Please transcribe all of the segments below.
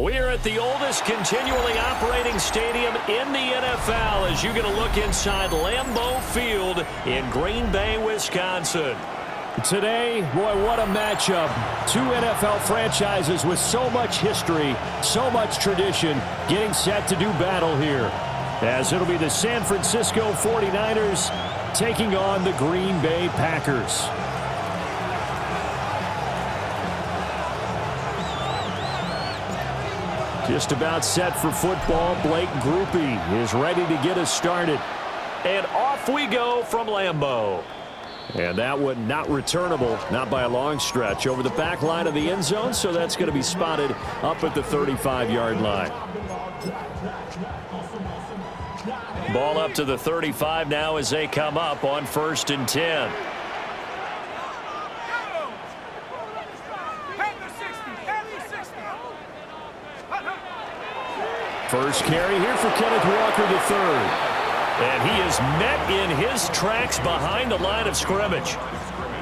We're at the oldest continually operating stadium in the NFL as you get a look inside Lambeau Field in Green Bay, Wisconsin. Today, boy, what a matchup. Two NFL franchises with so much history, so much tradition, getting set to do battle here. As it'll be the San Francisco 49ers taking on the Green Bay Packers. Just about set for football. Blake Grupe is ready to get us started. And off we go from Lambeau. And that one not returnable, not by a long stretch, over the back line of the end zone, so that's going to be spotted up at the 35-yard line. Ball up to the 35 now as they come up on 1st and 10. First carry here for Kenneth Walker III. And he is met in his tracks behind the line of scrimmage.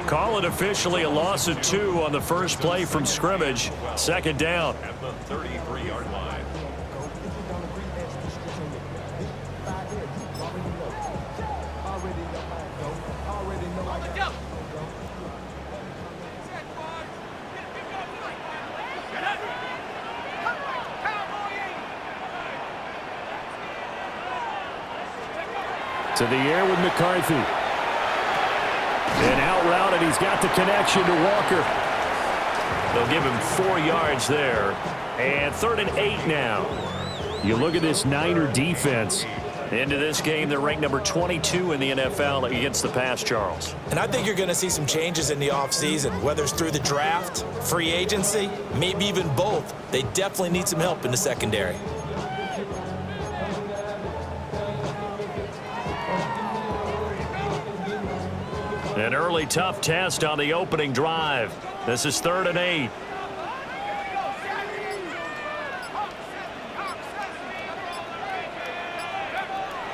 Call it officially a loss of 2 on the first play from scrimmage. 2nd down. At the 33-yard line. To the air with McCarthy. And out route, and he's got the connection to Walker. They'll give him 4 yards there. And 3rd and 8 now. You look at this Niner defense. Into this game, they're ranked number 22 in the NFL against the pass, Charles. And I think you're going to see some changes in the offseason, whether it's through the draft, free agency, maybe even both. They definitely need some help in the secondary. An early tough test on the opening drive. This is 3rd and 8.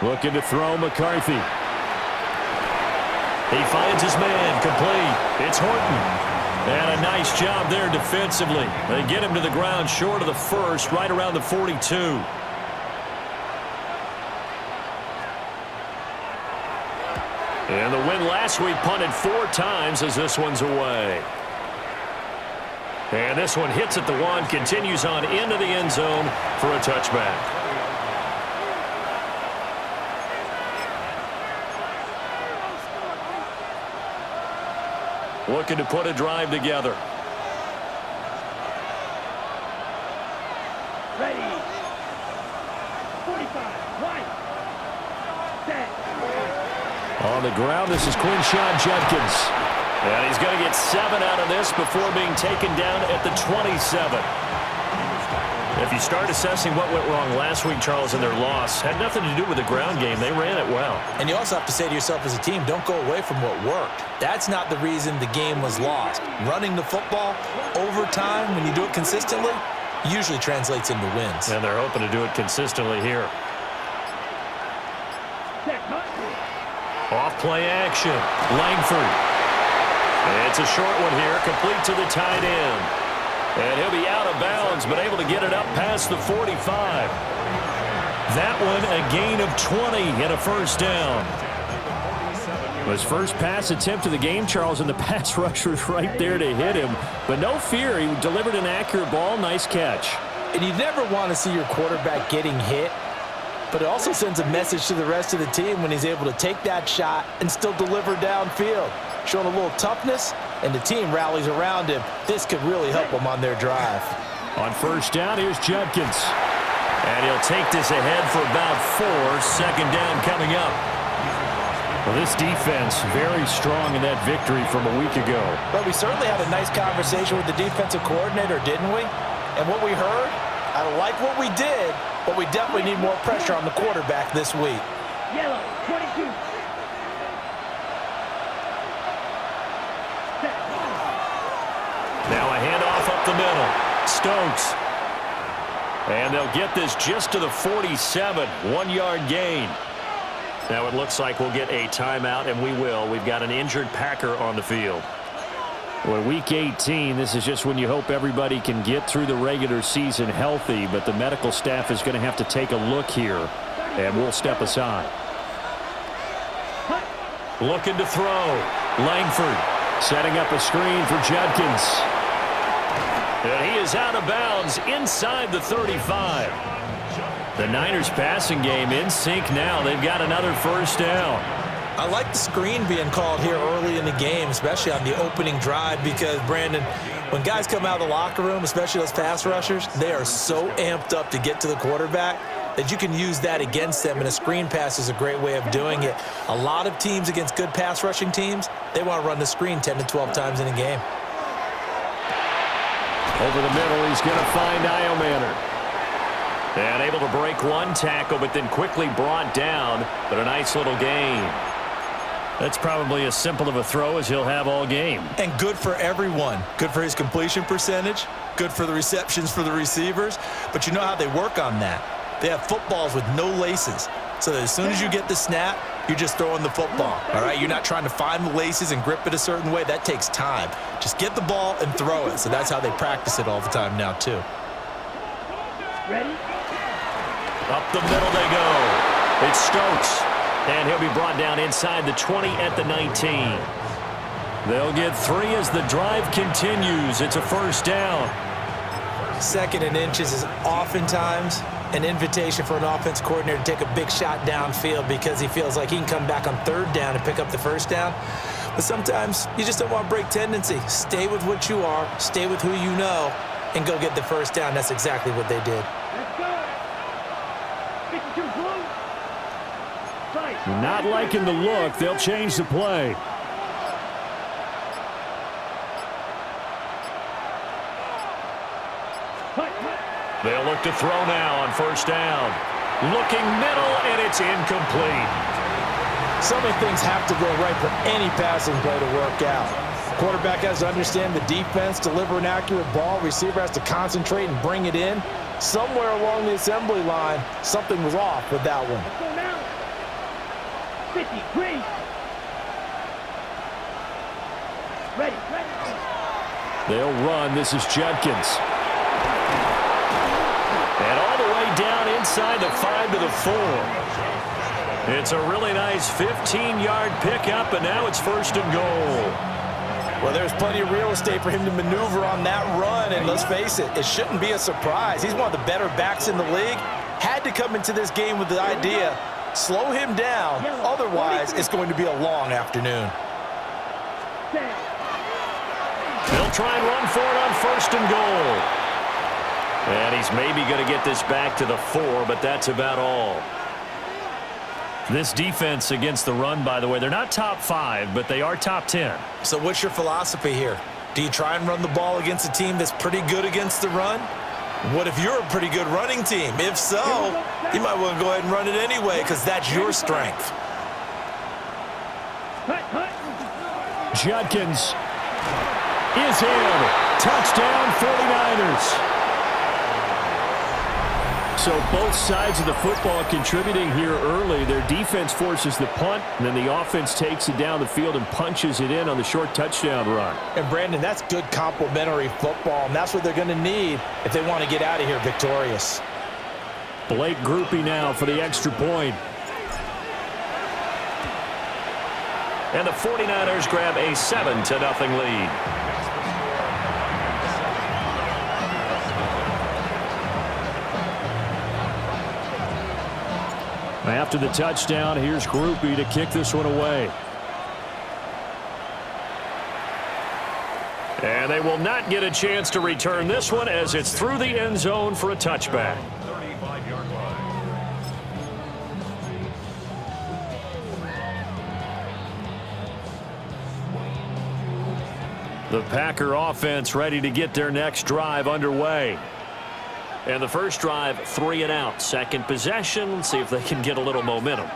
Looking to throw McCarthy. He finds his man complete. It's Horton. And a nice job there defensively. They get him to the ground short of the first, right around the 42. And the win last week punted 4 times as this one's away. And this one hits at the 1, continues on into the end zone for a touchback. Looking to put a drive together. Ready. 45, right. Set. On the ground, this is Quinshon Judkins. And he's going to get 7 out of this before being taken down at the 27. If you start assessing what went wrong last week, Charles, in their loss, had nothing to do with the ground game. They ran it well. And you also have to say to yourself as a team, don't go away from what worked. That's not the reason the game was lost. Running the football over time, when you do it consistently, usually translates into wins. And they're hoping to do it consistently here. Off play action. Langford. It's a short one here, complete to the tight end. And he'll be out of bounds, but able to get it up past the 45. That one a gain of 20 and a first down. His first pass attempt of the game, Charles, and the pass rusher was right there to hit him. But no fear, he delivered an accurate ball. Nice catch. And you never want to see your quarterback getting hit, but it also sends a message to the rest of the team when he's able to take that shot and still deliver downfield. Showing a little toughness, and the team rallies around him. This could really help them on their drive. On first down, here's Judkins. And he'll take this ahead for about 4. 2nd down coming up. Well, this defense very strong in that victory from a week ago. But we certainly had a nice conversation with the defensive coordinator, didn't we? And what we heard, I like what we did, but we definitely need more pressure on the quarterback this week. Yellow, 22. Now a handoff up the middle. Stokes. And they'll get this just to the 47. 1-yard gain. Now it looks like we'll get a timeout, and we will. We've got an injured Packer on the field. Well, Week 18, this is just when you hope everybody can get through the regular season healthy, but the medical staff is going to have to take a look here, and we'll step aside. Looking to throw. Langford setting up a screen for Judkins. And he is out of bounds inside the 35. The Niners passing game in sync now. They've got another first down. I like the screen being called here early in the game, especially on the opening drive, because, Brandon, when guys come out of the locker room, especially those pass rushers, they are so amped up to get to the quarterback that you can use that against them, and a screen pass is a great way of doing it. A lot of teams against good pass rushing teams, they want to run the screen 10 to 12 times in a game. Over the middle, he's going to find Iomanner. And able to break one tackle, but then quickly brought down, but a nice little gain. That's probably as simple of a throw as he'll have all game. And good for everyone. Good for his completion percentage. Good for the receptions for the receivers. But you know how they work on that. They have footballs with no laces. So that as soon as you get the snap, you're just throwing the football. All right? You're not trying to find the laces and grip it a certain way. That takes time. Just get the ball and throw it. So that's how they practice it all the time now, too. Ready? Up the middle they go. It's Stokes. And he'll be brought down inside the 20 at the 19. They'll get 3 as the drive continues. It's a first down. 2nd and inches is oftentimes an invitation for an offense coordinator to take a big shot downfield because he feels like he can come back on 3rd down and pick up the first down. But sometimes you just don't want to break tendency. Stay with what you are, stay with who you know, and go get the first down. That's exactly what they did. Let's go. 52 blue. Right. Not liking the look. They'll change the play. They'll look to throw now on first down. Looking middle, and it's incomplete. So many things have to go right for any passing play to work out. Quarterback has to understand the defense, deliver an accurate ball. Receiver has to concentrate and bring it in. Somewhere along the assembly line, something was off with that one. Let's go now. 53. Ready. They'll run. This is Judkins. And all the way down inside the 5 to the 4. It's a really nice 15-yard pickup, and now it's 1st and goal. Well, there's plenty of real estate for him to maneuver on that run, and let's face it, it shouldn't be a surprise. He's one of the better backs in the league. Had to come into this game with the idea, slow him down, otherwise it's going to be a long afternoon. They'll try and run for it on 1st and goal. And he's maybe going to get this back to the 4, but that's about all. This defense against the run, by the way, they're not top 5, but they are top 10. So what's your philosophy here? Do you try and run the ball against a team that's pretty good against the run? What if you're a pretty good running team? If so, you might want to go ahead and run it anyway because that's your strength. Judkins is in. Touchdown 49ers. So both sides of the football contributing here early. Their defense forces the punt, and then the offense takes it down the field and punches it in on the short touchdown run. And, Brandon, that's good complementary football, and that's what they're going to need if they want to get out of here victorious. Blake Groupie now for the extra point. And the 49ers grab a 7-0 lead. After the touchdown, here's Groupie to kick this one away. And they will not get a chance to return this one as it's through the end zone for a touchback. The Packer offense ready to get their next drive underway. And the first drive, 3 and out. Second possession, let's see if they can get a little momentum.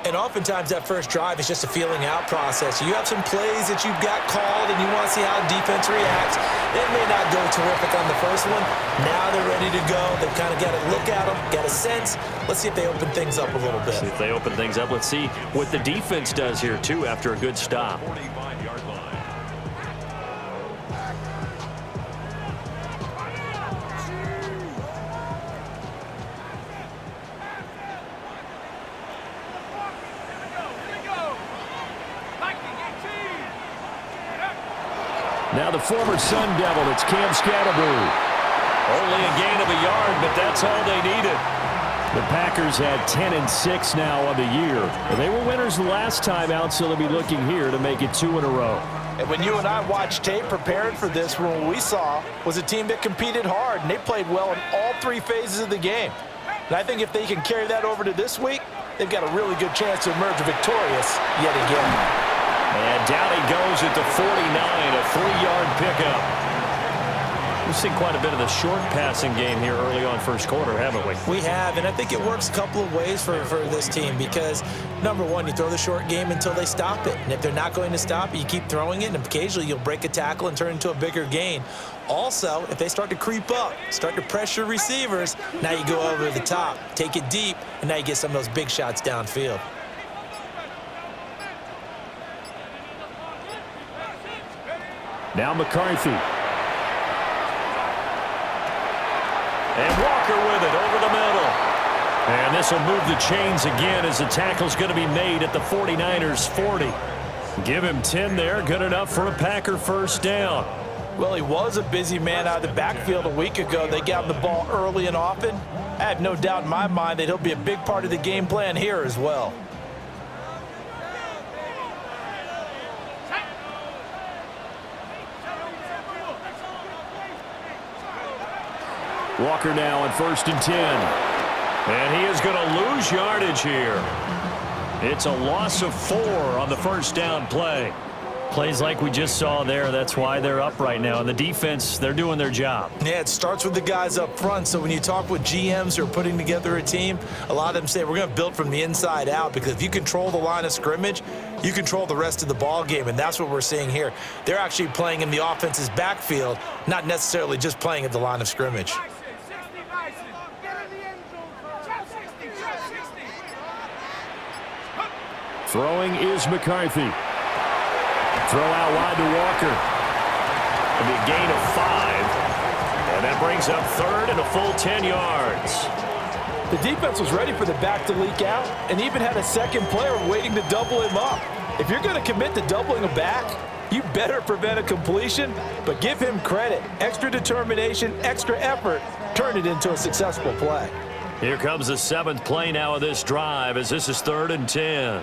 And oftentimes that first drive is just a feeling out process. You have some plays that you've got called and you want to see how defense reacts. It may not go terrific on the first one. Now they're ready to go. They've kind of got to look at them, got a sense. Let's see if they open things up a little bit. See if they open things up. Let's see what the defense does here, too, after a good stop. Now the former Sun Devil, it's Cam Scatterboo. Only a gain of a yard, but that's all they needed. The Packers had 10-6 now on the year. They were winners the last time out, so they'll be looking here to make it 2 in a row. And when you and I watched tape preparing for this, what we saw was a team that competed hard, and they played well in all 3 phases of the game. And I think if they can carry that over to this week, they've got a really good chance to emerge victorious yet again. And down he goes at the 49, a 3-yard pickup. We've seen quite a bit of the short passing game here early on first quarter, haven't we? We have, and I think it works a couple of ways for this team because, number one, you throw the short game until they stop it. And if they're not going to stop it, you keep throwing it, and occasionally you'll break a tackle and turn into a bigger gain. Also, if they start to creep up, start to pressure receivers, now you go over the top, take it deep, and now you get some of those big shots downfield. Now McCarthy. And Walker with it over the middle. And this will move the chains again as the tackle's going to be made at the 49ers 40. Give him 10 there, good enough for a Packer first down. Well, he was a busy man out of the backfield a week ago. They got him the ball early and often. I have no doubt in my mind that he'll be a big part of the game plan here as well. Walker now on 1st and 10. And he is going to lose yardage here. It's a loss of 4 on the first down play. Plays like we just saw there, that's why they're up right now. And the defense, they're doing their job. Yeah, it starts with the guys up front. So when you talk with GMs who are putting together a team, a lot of them say we're going to build from the inside out because if you control the line of scrimmage, you control the rest of the ball game, and that's what we're seeing here. They're actually playing in the offense's backfield, not necessarily just playing at the line of scrimmage. Throwing is McCarthy. Throw out wide to Walker. It'll be a gain of 5. And that brings up 3rd and a full 10 yards. The defense was ready for the back to leak out and even had a second player waiting to double him up. If you're going to commit to doubling a back, you better prevent a completion, but give him credit. Extra determination, extra effort, turn it into a successful play. Here comes the 7th play now of this drive as this is 3rd and 10.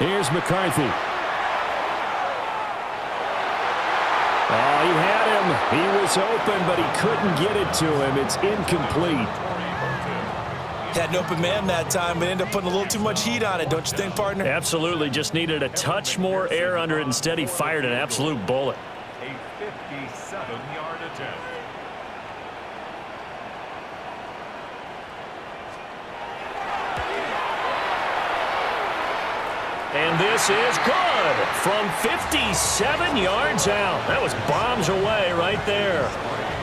Here's McCarthy. Oh, he had him. He was open, but he couldn't get it to him. It's incomplete. Had an open man that time, but ended up putting a little too much heat on it, don't you think, partner? Absolutely. Just needed a touch more air under it. Instead, he fired an absolute bullet. A 57-yard attempt. And this is good from 57 yards out. That was bombs away right there.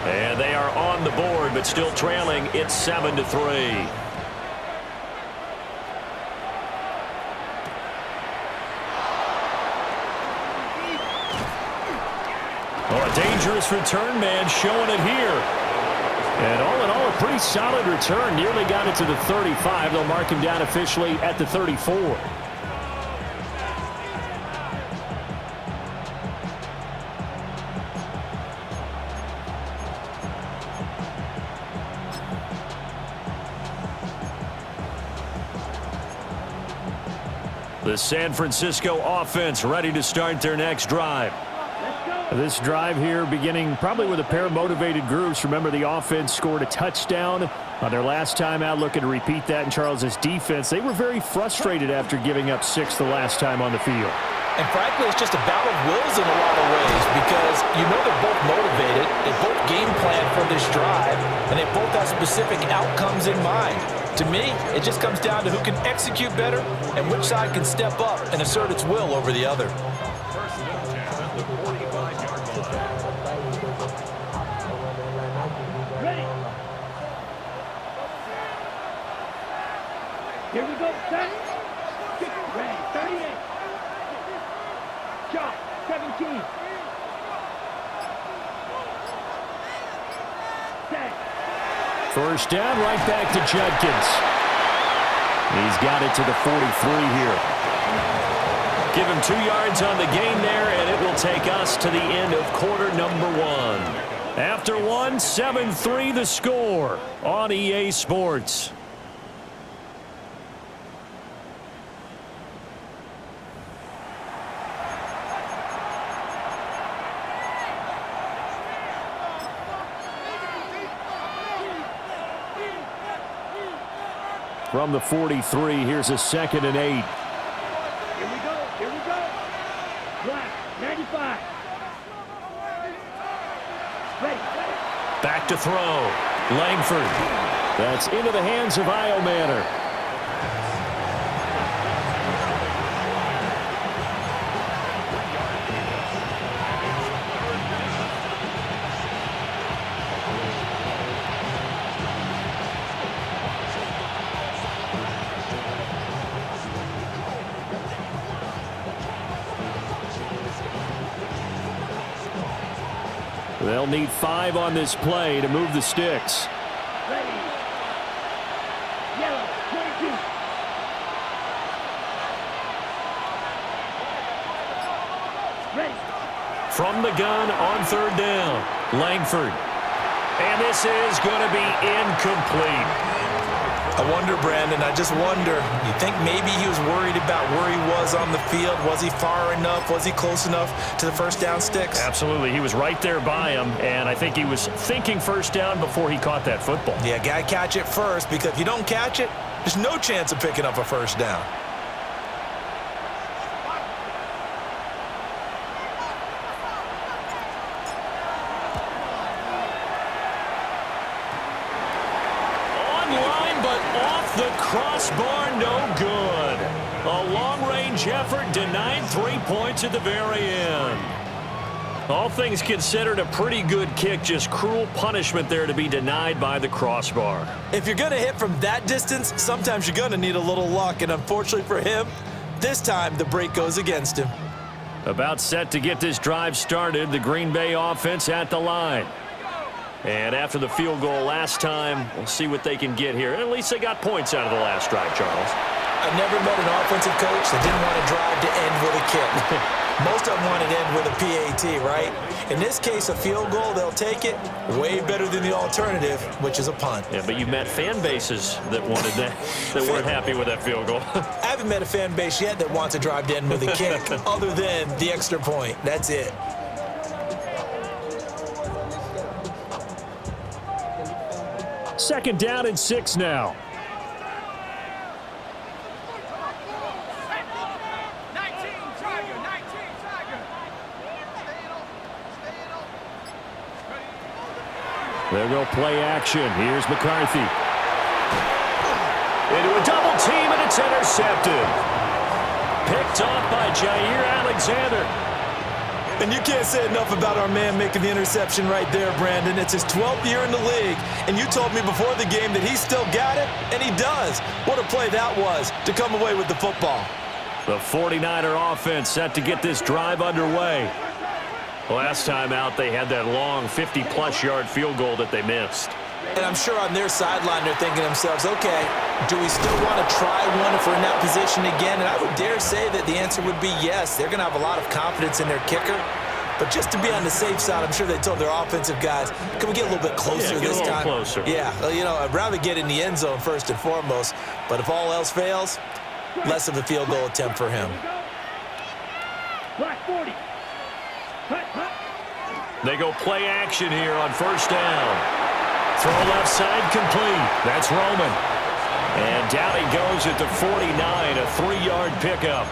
And they are on the board, but still trailing. It's 7-3. Oh, a dangerous return man showing it here. And all in all, a pretty solid return. Nearly got it to the 35. They'll mark him down officially at the 34. The San Francisco offense ready to start their next drive. This drive here beginning probably with a pair of motivated groups. Remember, the offense scored a touchdown on their last time out, looking to repeat that in Charles's defense. They were very frustrated after giving up 6 the last time on the field. And frankly, it's just a battle of wills in a lot of ways because you know they're both motivated, they both game plan for this drive, and they both have specific outcomes in mind. To me, it just comes down to who can execute better and which side can step up and assert its will over the other. Ready. Here we go. Set. Ready. 38. Shot. 17. Set. First down, right back to Judkins. He's got it to the 43 here. Give him 2 yards on the gain there, and it will take us to the end of quarter number 1. After 1, 7-3 the score on EA Sports. From the 43, here's a 2nd and 8. Here we go. Here we go. Black, 95. Ready. Back to throw. Langford. That's into the hands of Iomanner. They'll need 5 on this play to move the sticks. Ready. Yellow, 22. Ready. From the gun on 3rd down. Langford. And this is going to be incomplete. I wonder, Brandon, I just wonder, you think maybe he was worried about where he was on the field? Was he far enough? Was he close enough to the first down sticks? Absolutely. He was right there by him, and I think he was thinking first down before he caught that football. Yeah, got to catch it first, because if you don't catch it, there's no chance of picking up a first down. The crossbar, no good. A long-range effort denied 3 points at the very end. All things considered, a pretty good kick, just cruel punishment there to be denied by the crossbar. If you're going to hit from that distance, sometimes you're going to need a little luck, and unfortunately for him, this time the break goes against him. About set to get this drive started, the Green Bay offense at the line. And after the field goal last time, we'll see what they can get here. At least they got points out of the last drive, Charles. I've never met an offensive coach that didn't want to drive to end with a kick. Most of them want to end with a PAT, right? In this case, a field goal, they'll take it. Way better than the alternative, which is a punt. Yeah, but you've met fan bases that wanted that, that weren't happy with that field goal. I haven't met a fan base yet that wants to drive to end with a kick, other than the extra point. That's it. Second down and 6 now. They'll go play action. Here's McCarthy. Into a double team, and it's intercepted. Picked off by Jair Alexander. And you can't say enough about our man making the interception right there, Brandon. It's his 12th year in the league, and you told me before the game that he still got it, and he does. What a play that was to come away with the football. The 49er offense set to get this drive underway. Last time out, they had that long 50-plus yard field goal that they missed. And I'm sure on their sideline they're thinking to themselves, okay, do we still want to try one if we're in that position again? And I would dare say that the answer would be yes. They're going to have a lot of confidence in their kicker. But just to be on the safe side, I'm sure they told their offensive guys, can we get a little bit closer this time? Closer. Yeah, well, you know, I'd rather get in the end zone first and foremost. But if all else fails, less of a field goal attempt for him. Black 40. They go play action here on first down. Throw left side complete. That's Roman. And down he goes at the 49, a 3-yard pickup.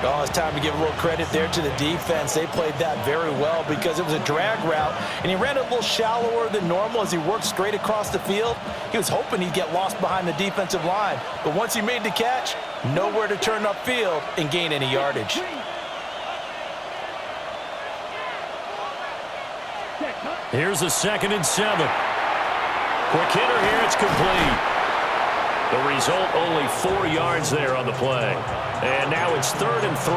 Oh, it's time to give a little credit there to the defense. They played that very well because it was a drag route, and he ran it a little shallower than normal as he worked straight across the field. He was hoping he'd get lost behind the defensive line, but once he made the catch, nowhere to turn upfield and gain any yardage. Here's a 2nd and 7. Quick hitter here, it's complete. The result, only 4 yards there on the play. And now it's 3rd and 3.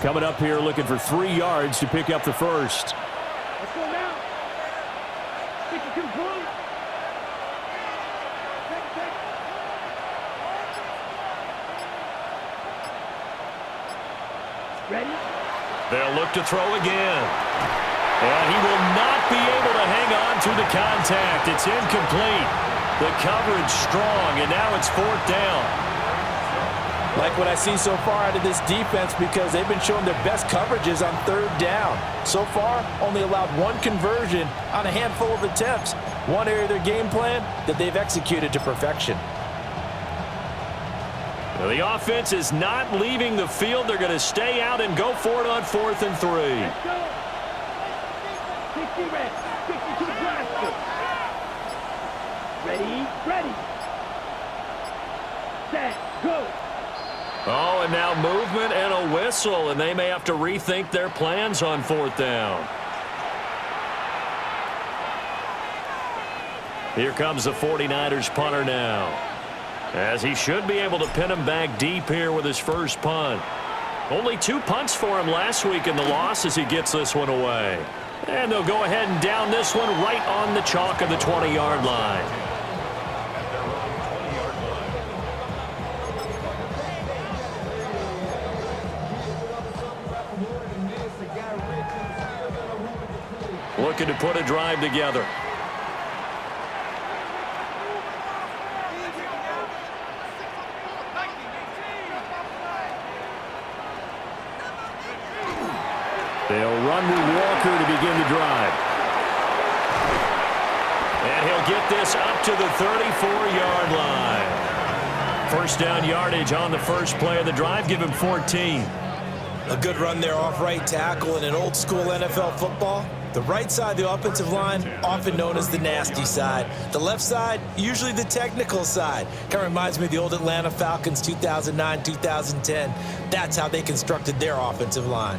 Coming up here looking for 3 yards to pick up the first. Let's go now. 52 points. Ready? They'll look to throw again. And he will not be able to hang on through the contact. It's incomplete. The coverage strong, and now it's 4th down. Like what I see so far out of this defense, because they've been showing their best coverages on 3rd down. So far, only allowed 1 conversion on a handful of attempts. One area of their game plan that they've executed to perfection. Well, the offense is not leaving the field. They're going to stay out and go for it on 4th and 3. Let's go. 60 red. 62 blaster. Ready? Ready. Set. Go. Oh, and now movement and a whistle, and they may have to rethink their plans on 4th down. Here comes the 49ers punter now, as he should be able to pin him back deep here with his first punt. Only 2 punts for him last week in the loss as he gets this one away. And they'll go ahead and down this one right on the chalk of the 20-yard line. Looking to put a drive together. They'll run with Walker to begin the drive. And he'll get this up to the 34-yard line. First down yardage on the first play of the drive. Give him 14. A good run there off right tackle in an old school NFL football. The right side of the offensive line, often known as the nasty side. The left side, usually the technical side. Kind of reminds me of the old Atlanta Falcons 2009-2010. That's how they constructed their offensive line.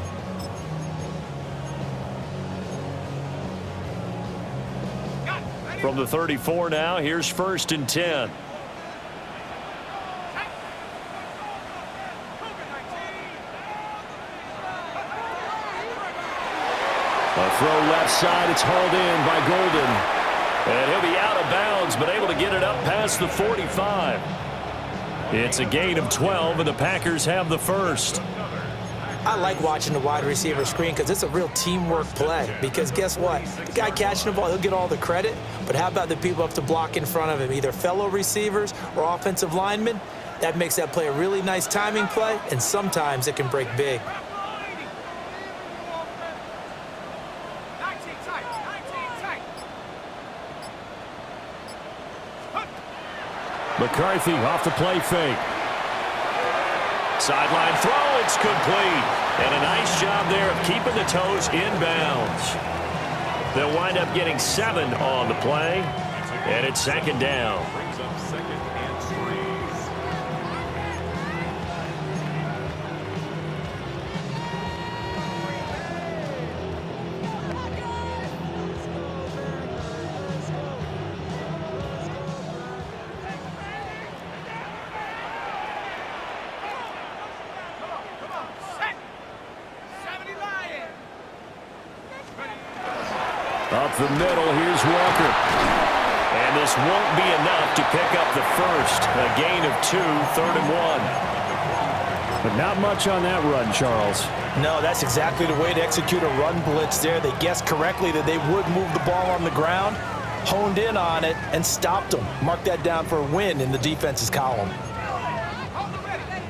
From the 34 now, here's 1st and 10. A throw left side. It's hauled in by Golden. And he'll be out of bounds, but able to get it up past the 45. It's a gain of 12, and the Packers have the first. I like watching the wide receiver screen because it's a real teamwork play. Because guess what? The guy catching the ball, he'll get all the credit. But how about the people up to block in front of him, either fellow receivers or offensive linemen? That makes that play a really nice timing play, and sometimes it can break big. McCarthy off the play fake. Sideline throw, it's complete. And a nice job there of keeping the toes in bounds. They'll wind up getting 7 on the play, and it's 2nd down. Brings up 2nd and 3. Up the middle, here's Walker. And this won't be enough to pick up the first. A gain of 2, 3rd and 1. But not much on that run, Charles. No, that's exactly the way to execute a run blitz there. They guessed correctly that they would move the ball on the ground, honed in on it, and stopped them. Mark that down for a win in the defense's column.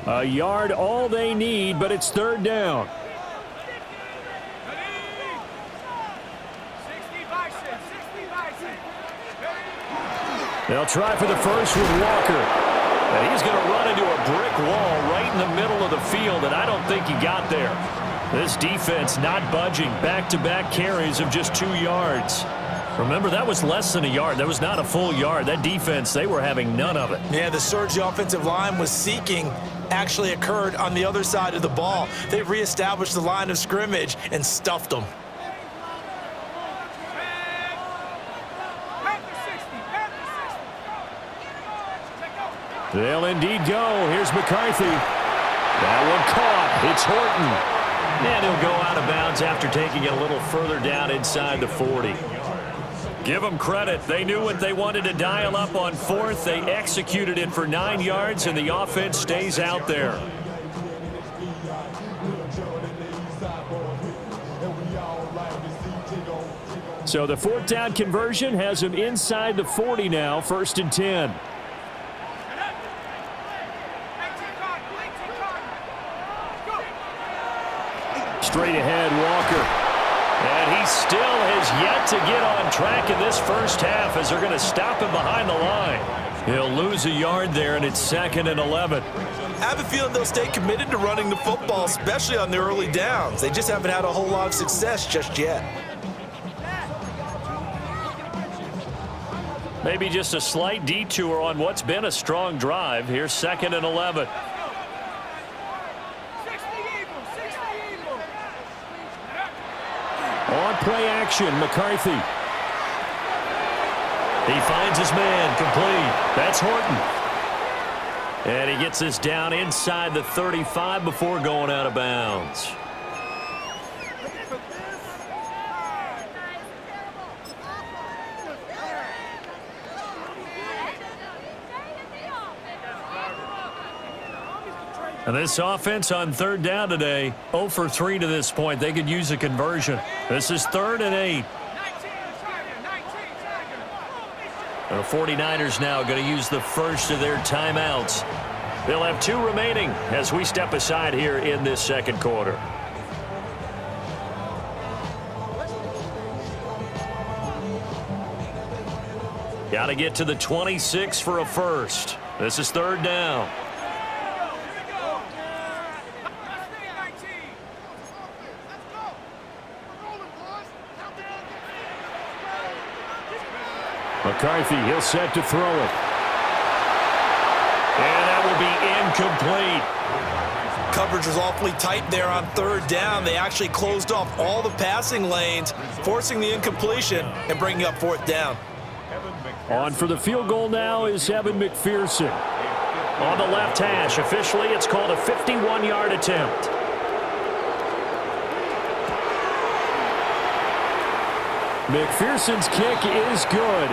A yard all they need, but it's 3rd down. They'll try for the first with Walker. And he's going to run into a brick wall right in the middle of the field, and I don't think he got there. This defense not budging. Back-to-back carries of just 2 yards. Remember, that was less than a yard. That was not a full yard. That defense, they were having none of it. Yeah, the surge the offensive line was seeking actually occurred on the other side of the ball. They reestablished the line of scrimmage and stuffed them. They'll indeed go. Here's McCarthy. That one caught. It's Horton. And he'll go out of bounds after taking it a little further down inside the 40. Give them credit. They knew what they wanted to dial up on fourth. They executed it for 9 yards, and the offense stays out there. So the fourth down conversion has him inside the 40 now, 1st and 10. Straight ahead, Walker. And he still has yet to get on track in this first half as they're going to stop him behind the line. He'll lose a yard there, and it's 2nd and 11. I have a feeling they'll stay committed to running the football, especially on the early downs. They just haven't had a whole lot of success just yet. Maybe just a slight detour on what's been a strong drive. Here's 2nd and 11. On play action, McCarthy. He finds his man, complete. That's Horton. And he gets this down inside the 35 before going out of bounds. And this offense on 3rd down today, 0 for 3 to this point. They could use a conversion. This is 3rd and 8. The 49ers now going to use the first of their timeouts. They'll have 2 remaining as we step aside here in this 2nd quarter. Got to get to the 26 for a first. This is 3rd down. McCarthy, he'll set to throw it. And that will be incomplete. Coverage was awfully tight there on 3rd down. They actually closed off all the passing lanes, forcing the incompletion and bringing up 4th down. On for the field goal now is Evan McPherson. On the left hash, officially it's called a 51-yard attempt. McPherson's kick is good.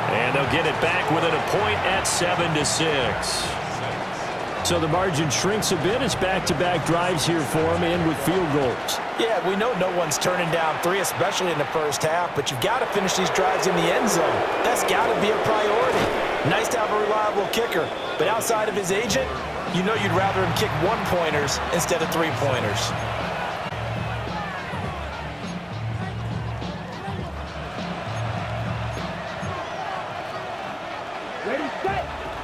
And they'll get it back within a point at 7-6. So the margin shrinks a bit as back-to-back drives here for him and with field goals. Yeah, we know no one's turning down 3, especially in the first half, but you've got to finish these drives in the end zone. That's got to be a priority. Nice to have a reliable kicker, but outside of his agent, you know you'd rather him kick 1-pointers instead of 3-pointers.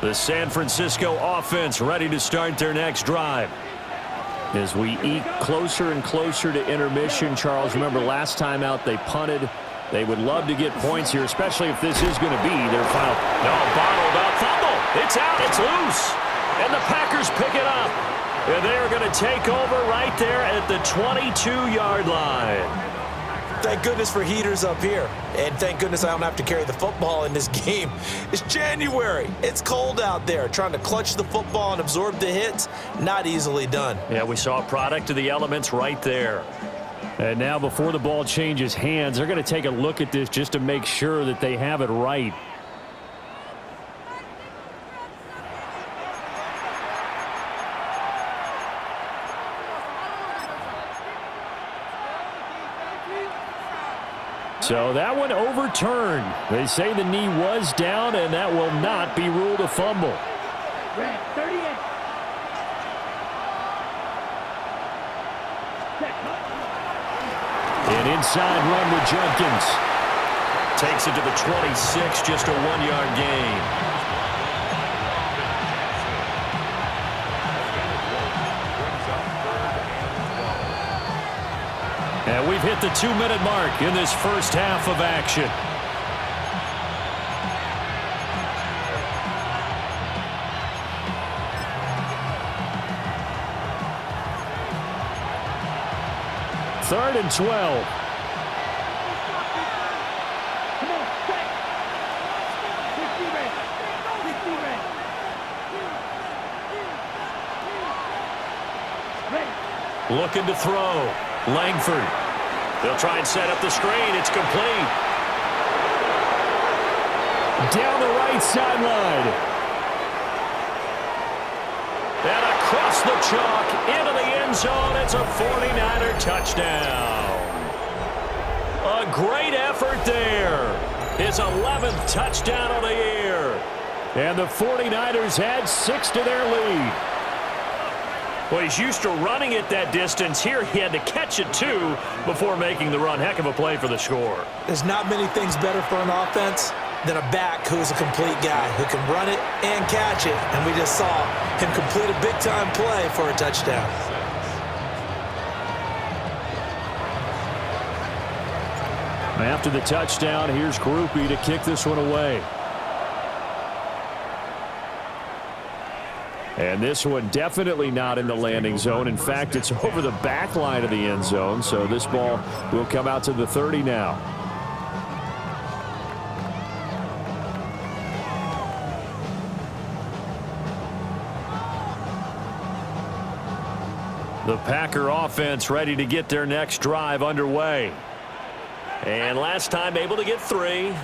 The San Francisco offense ready to start their next drive. As we eke closer and closer to intermission, Charles, remember last time out they punted. They would love to get points here, especially if this is going to be their final. No, bottled up fumble. It's out. It's loose. And the Packers pick it up. And they're going to take over right there at the 22-yard line. Thank goodness for heaters up here. And thank goodness I don't have to carry the football in this game. It's January. It's cold out there. Trying to clutch the football and absorb the hits, not easily done. Yeah, we saw a product of the elements right there. And now before the ball changes hands, they're going to take a look at this just to make sure that they have it right. So that one overturned. They say the knee was down, and that will not be ruled a fumble. Red 38. An inside run with Jenkins. Takes it to the 26, just a 1-yard gain. And we've hit the 2-minute mark in this first half of action. Third and 12. Come on, set. 60 red. 60 red. Ready. Looking to throw. Langford. They'll try and set up the screen. It's complete. Down the right sideline. And across the chalk into the end zone. It's a 49er touchdown. A great effort there. His 11th touchdown of the year. And the 49ers add 6 to their lead. Well, he's used to running it that distance. Here he had to catch it, too, before making the run. Heck of a play for the score. There's not many things better for an offense than a back who is a complete guy who can run it and catch it. And we just saw him complete a big-time play for a touchdown. After the touchdown, here's Groupie to kick this one away. And this one definitely not in the landing zone. In fact, it's over the back line of the end zone, so this ball will come out to the 30 now. The Packer offense ready to get their next drive underway. And last time able to get 3.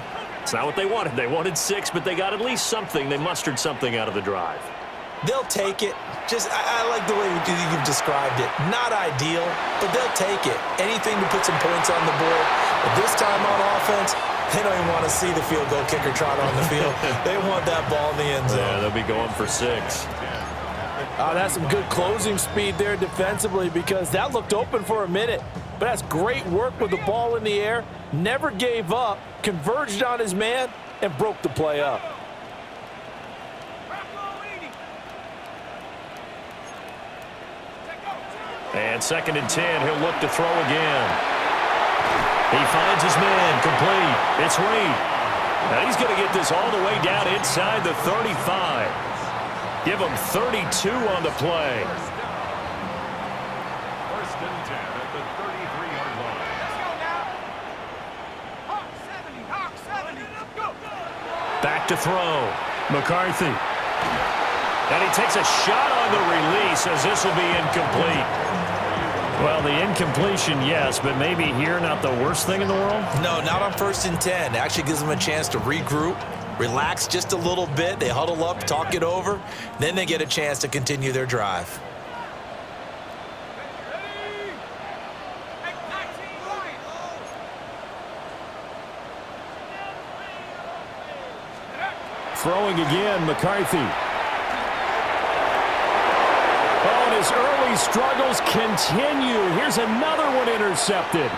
It's not what they wanted. They wanted 6, but they got at least something. They mustered something out of the drive. They'll take it. I like the way you've described it. Not ideal, but they'll take it. Anything to put some points on the board. But this time on offense, they don't even want to see the field goal kicker trot on the field. They want that ball in the end zone. Yeah, they'll be going for 6. That's some good closing speed there defensively because that looked open for a minute. But that's great work with the ball in the air. Never gave up, converged on his man, and broke the play up. And 2nd and 10, he'll look to throw again. He finds his man, complete. It's Reed. Now he's going to get this all the way down inside the 35. Give him 32 on the play. First and 10 at the 33-yard line. Let's go now. Hawk 70, Hawk 70. Go. Back to throw. McCarthy. And he takes a shot on the release as this will be incomplete. Well, the incompletion, yes, but maybe here not the worst thing in the world? No, not on 1st and 10. It actually gives them a chance to regroup, relax just a little bit. They huddle up, talk it over. Then they get a chance to continue their drive. Throwing again, McCarthy. Oh, and his early struggles continue. Here's another one intercepted.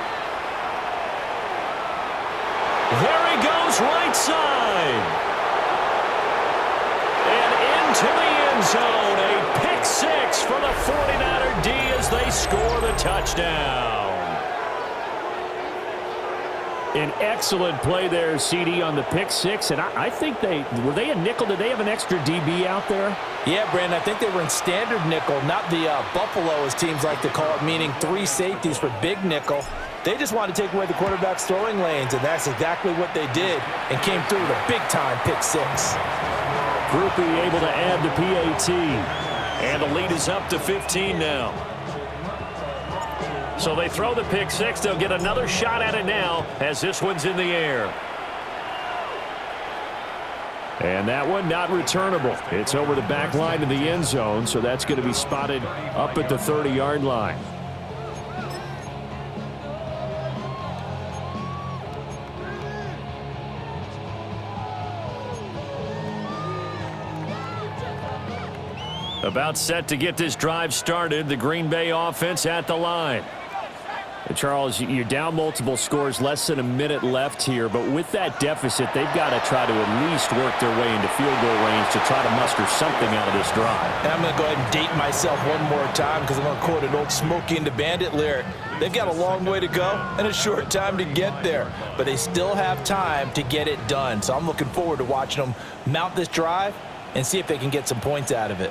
There he goes, right side. And into the end zone. A pick 6 for the 49er D as they score the touchdown. An excellent play there, CD, on the pick 6. And I think were they a nickel? Did they have an extra DB out there? Yeah, Brandon, I think they were in standard nickel, not the Buffalo, as teams like to call it, meaning 3 safeties for big nickel. They just wanted to take away the quarterback's throwing lanes, and that's exactly what they did and came through with a big-time pick 6. Groupie able to add the PAT. And the lead is up to 15 now. So they throw the pick 6. They'll get another shot at it now as this one's in the air. And that one not returnable. It's over the back line of the end zone, so that's going to be spotted up at the 30-yard line. About set to get this drive started. The Green Bay offense at the line. Charles, you're down multiple scores, less than a minute left here, but with that deficit, they've got to try to at least work their way into field goal range to try to muster something out of this drive. And I'm going to go ahead and date myself one more time because I'm going to quote an old Smokey and the Bandit lyric. They've got a long way to go and a short time to get there, but they still have time to get it done. So I'm looking forward to watching them mount this drive and see if they can get some points out of it.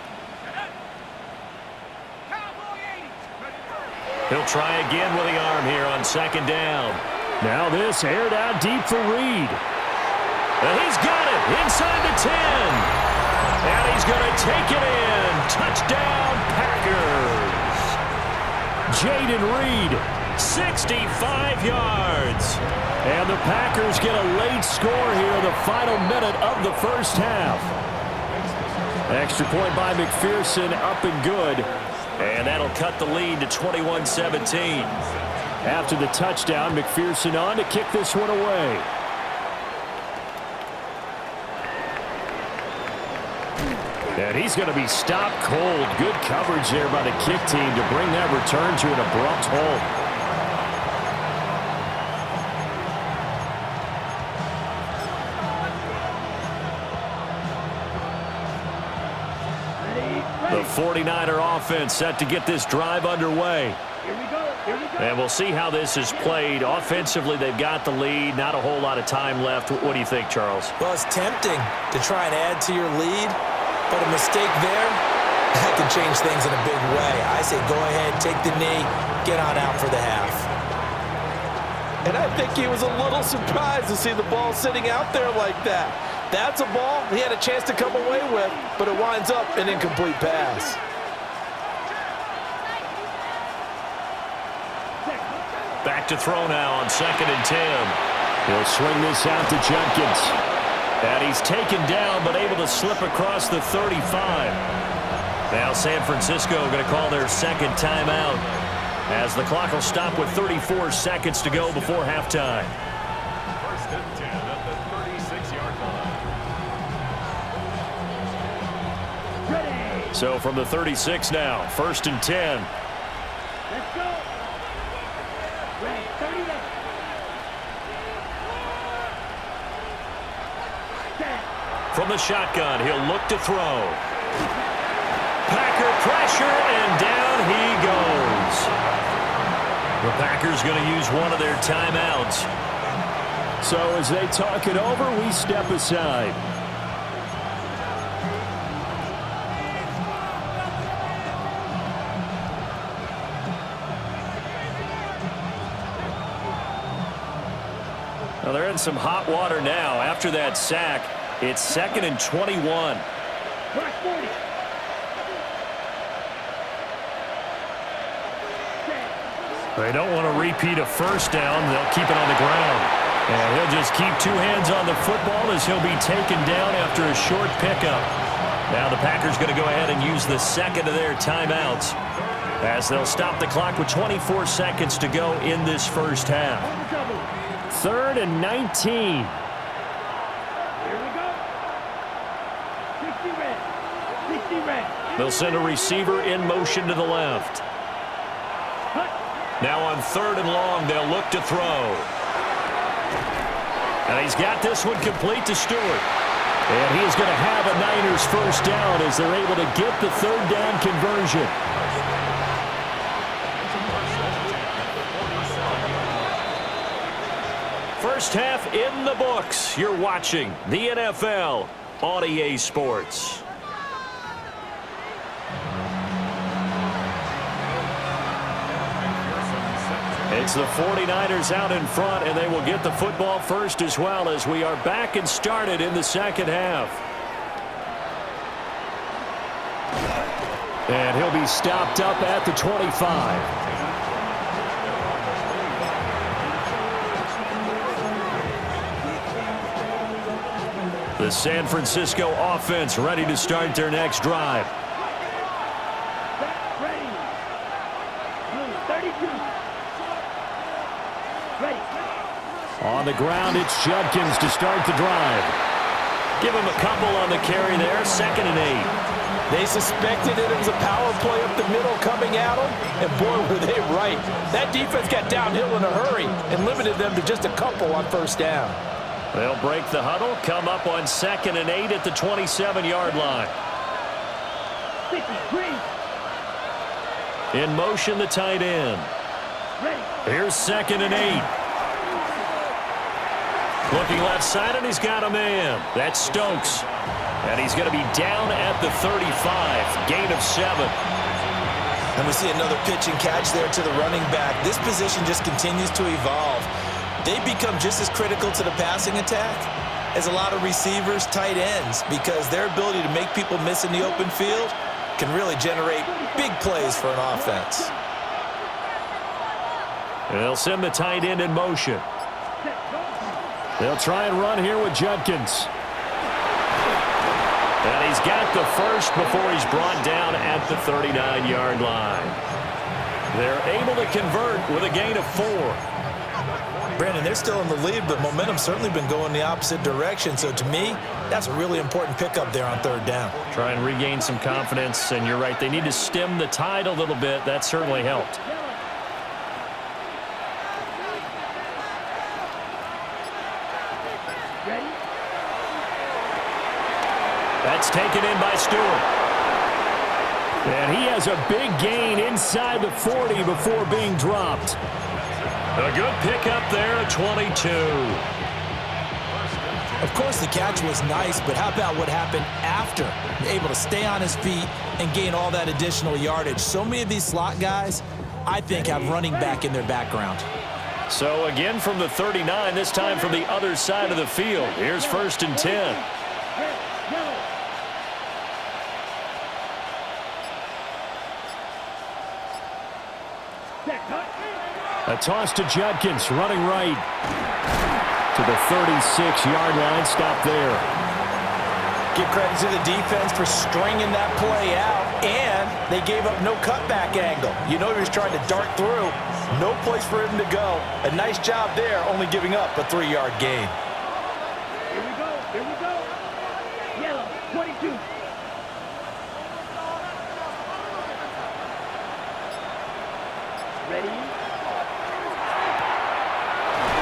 He'll try again with the arm here on 2nd down. Now this aired out deep for Reed. And he's got it inside the 10. And he's going to take it in. Touchdown, Packers. Jaden Reed. 65 yards. And the Packers get a late score here. The final minute of the first half. Extra point by McPherson, up and good. And that'll cut the lead to 21-17. After the touchdown, McPherson on to kick this one away. And he's going to be stopped cold. Good coverage there by the kick team to bring that return to an abrupt halt. The 49er offense set to get this drive underway. Here we go. Here we go. And we'll see how this is played. Offensively, they've got the lead. Not a whole lot of time left. What do you think, Charles? Well, it's tempting to try and add to your lead, but a mistake there, that can change things in a big way. I say go ahead, take the knee, get on out for the half. And I think he was a little surprised to see the ball sitting out there like that. That's a ball he had a chance to come away with, but it winds up an incomplete pass. Back to throw now on 2nd and 10. He'll swing this out to Jenkins. And he's taken down, but able to slip across the 35. Now San Francisco going to call their second timeout, as the clock will stop with 34 seconds to go before halftime. 1st and 10 at the 36-yard line. Ready. So from the 36 now, 1st and 10. Let's go. Ready. 30 minutes. Set. From the shotgun, he'll look to throw. Packer pressure, and down he goes. The Packers going to use one of their timeouts. So as they talk it over, we step aside. Well, they're in some hot water now. After that sack, it's 2nd and 21. Clock 40. They don't want to repeat a first down. They'll keep it on the ground. And he'll just keep two hands on the football as he'll be taken down after a short pickup. Now the Packers going to go ahead and use the second of their timeouts, as they'll stop the clock with 24 seconds to go in this first half. 3rd and 19. Here we go. 60 red. 60 red. They'll send a receiver in motion to the left. Now on 3rd and long, they'll look to throw. And he's got this one complete to Stewart. And he is going to have a Niners first down as they're able to get the 3rd down conversion. First half in the books. You're watching the NFL on EA Sports. It's the 49ers out in front, and they will get the football first as well, as we are back and started in the second half. And he'll be stopped up at the 25. The San Francisco offense ready to start their next drive. Ready. 32. Ready. On the ground, it's Judkins to start the drive. Give him a couple on the carry there. 2nd and 8. They suspected it was a power play up the middle coming at them, and boy, were they right. That defense got downhill in a hurry and limited them to just a couple on first down. They'll break the huddle, come up on 2nd and 8 at the 27-yard line. 53. In motion, the tight end. Ready. Here's 2nd and 8. Looking left side, and he's got a man. That's Stokes. And he's going to be down at the 35. Gain of 7. And we see another pitch and catch there to the running back. This position just continues to evolve. They become just as critical to the passing attack as a lot of receivers, tight ends, because their ability to make people miss in the open field can really generate big plays for an offense. And they'll send the tight end in motion. They'll try and run here with Judkins. And he's got the first before he's brought down at the 39-yard line. They're able to convert with a gain of 4. Brandon, they're still in the lead, but momentum's certainly been going the opposite direction. So to me, that's a really important pickup there on third down. Try and regain some confidence, and you're right. They need to stem the tide a little bit. That certainly helped. That's taken in by Stewart. And he has a big gain inside the 40 before being dropped. A good pickup there at 22. Of course, the catch was nice, but how about what happened after? Able to stay on his feet and gain all that additional yardage. So many of these slot guys, I think, have running back in their background. So again from the 39, this time from the other side of the field. Here's 1st and 10. A toss to Judkins, running right to the 36-yard line. Stop there. Give credit to the defense for stringing that play out, and they gave up no cutback angle. You know he was trying to dart through. No place for him to go. A nice job there, only giving up a 3-yard gain. Here we go. Here we go. Yellow, 22. Ready?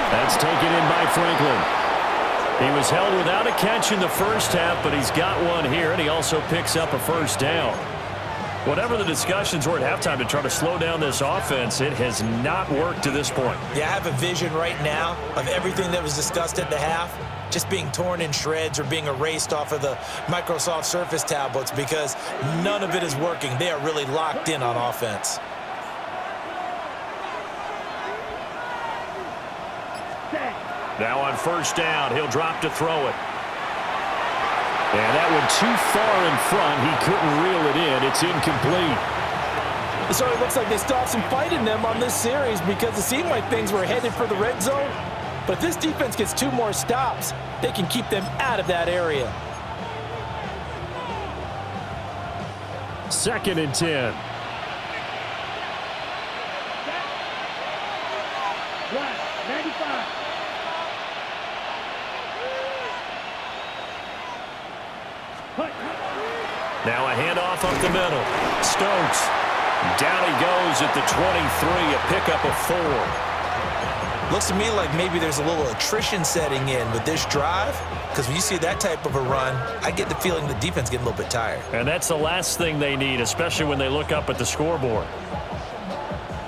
That's taken in by Franklin. He was held without a catch in the first half, but he's got one here, and he also picks up a first down. Whatever the discussions were at halftime to try to slow down this offense, it has not worked to this point. Yeah, I have a vision right now of everything that was discussed at the half just being torn in shreds or being erased off of the Microsoft Surface tablets because none of it is working. They are really locked in on offense. Now on first down, he'll drop to throw it. And that one too far in front. He couldn't reel it in. It's incomplete. So it looks like they still have some fight in them on this series because it seemed like things were headed for the red zone. But if this defense gets 2 more stops, they can keep them out of that area. 2nd and 10. Black, 95. Now a handoff up the middle. Stokes. Down he goes at the 23, a pickup of 4. Looks to me like maybe there's a little attrition setting in with this drive because when you see that type of a run, I get the feeling the defense getting a little bit tired. And that's the last thing they need, especially when they look up at the scoreboard.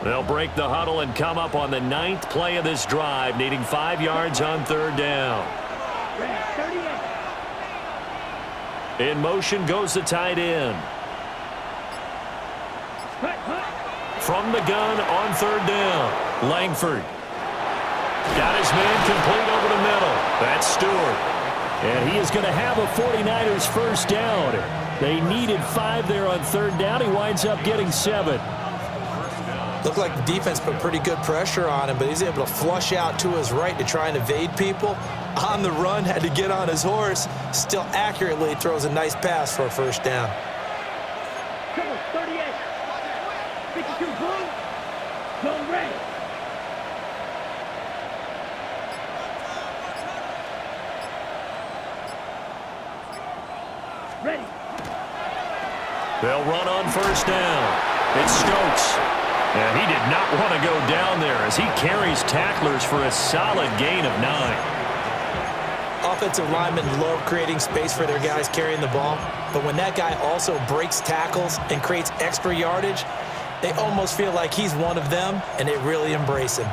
They'll break the huddle and come up on the 9th play of this drive, needing 5 yards on third down. In motion goes the tight end. From the gun on third down, Langford. Got his man complete over the middle. That's Stewart. And he is going to have a 49ers first down. They needed 5 there on third down. He winds up getting 7. Looked like the defense put pretty good pressure on him, but he's able to flush out to his right to try and evade people. On the run, had to get on his horse. Still accurately throws a nice pass for a first down. 38. 52 blue. Zone red. Ready. They'll run on first down. It's Stokes. And he did not want to go down there as he carries tacklers for a solid gain of 9. Offensive linemen love creating space for their guys carrying the ball, but when that guy also breaks tackles and creates extra yardage, they almost feel like he's one of them, and they really embrace him.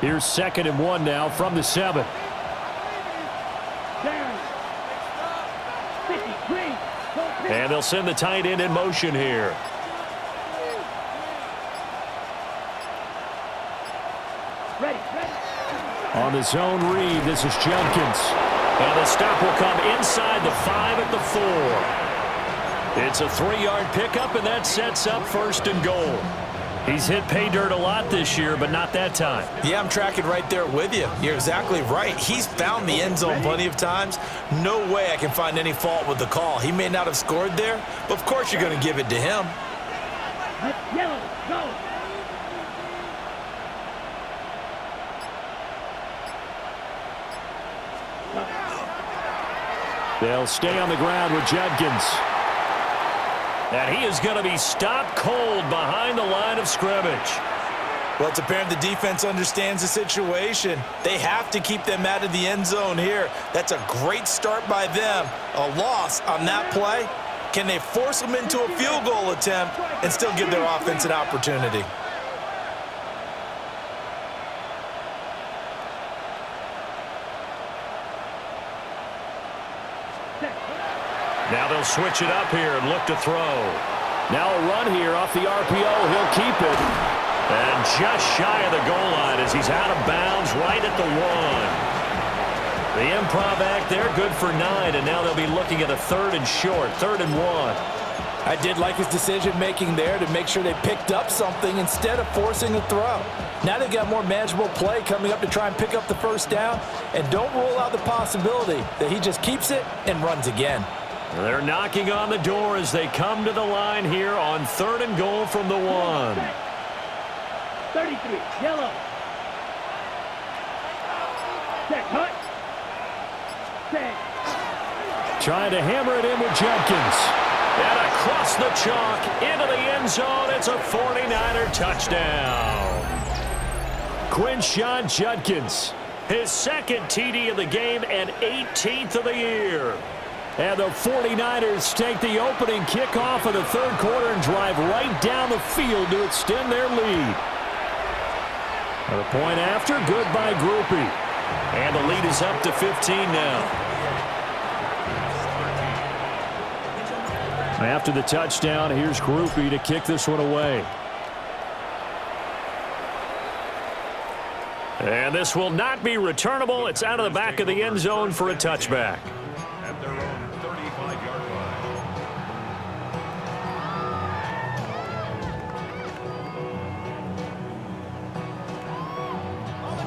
Here's 2nd and 1 now from the 7. And they'll send the tight end in motion here. On the zone read, this is Judkins. And the stop will come inside the 5 at the 4. It's a 3-yard pickup, and that sets up 1st and goal. He's hit pay dirt a lot this year, but not that time. Yeah, I'm tracking right there with you. You're exactly right. He's found the end zone plenty of times. No way I can find any fault with the call. He may not have scored there, but of course you're going to give it to him. Yellow, go. They'll stay on the ground with Judkins. And he is going to be stopped cold behind the line of scrimmage. Well, it's apparent the defense understands the situation. They have to keep them out of the end zone here. That's a great start by them. A loss on that play. Can they force them into a field goal attempt and still give their offense an opportunity? Now they'll switch it up here and look to throw. Now a run here off the RPO. He'll keep it. And just shy of the goal line as he's out of bounds right at the 1. The improv act there, good for 9, and now they'll be looking at a 3rd and short, 3rd and 1. I did like his decision-making there to make sure they picked up something instead of forcing a throw. Now they've got more manageable play coming up to try and pick up the 1st down, and don't rule out the possibility that he just keeps it and runs again. They're knocking on the door as they come to the line here on 3rd and goal from the 1. 33, yellow. Set, hut. Set. Trying to hammer it in with Judkins. And across the chalk into the end zone. It's a 49er touchdown. Quinshon Judkins. His 2nd TD of the game and 18th of the year. And the 49ers take the opening kickoff of the 3rd quarter and drive right down the field to extend their lead. A point after, good by Groupie. And the lead is up to 15 now. After the touchdown, here's Groupie to kick this one away. And this will not be returnable. It's out of the back of the end zone for a touchback. At their own 35-yard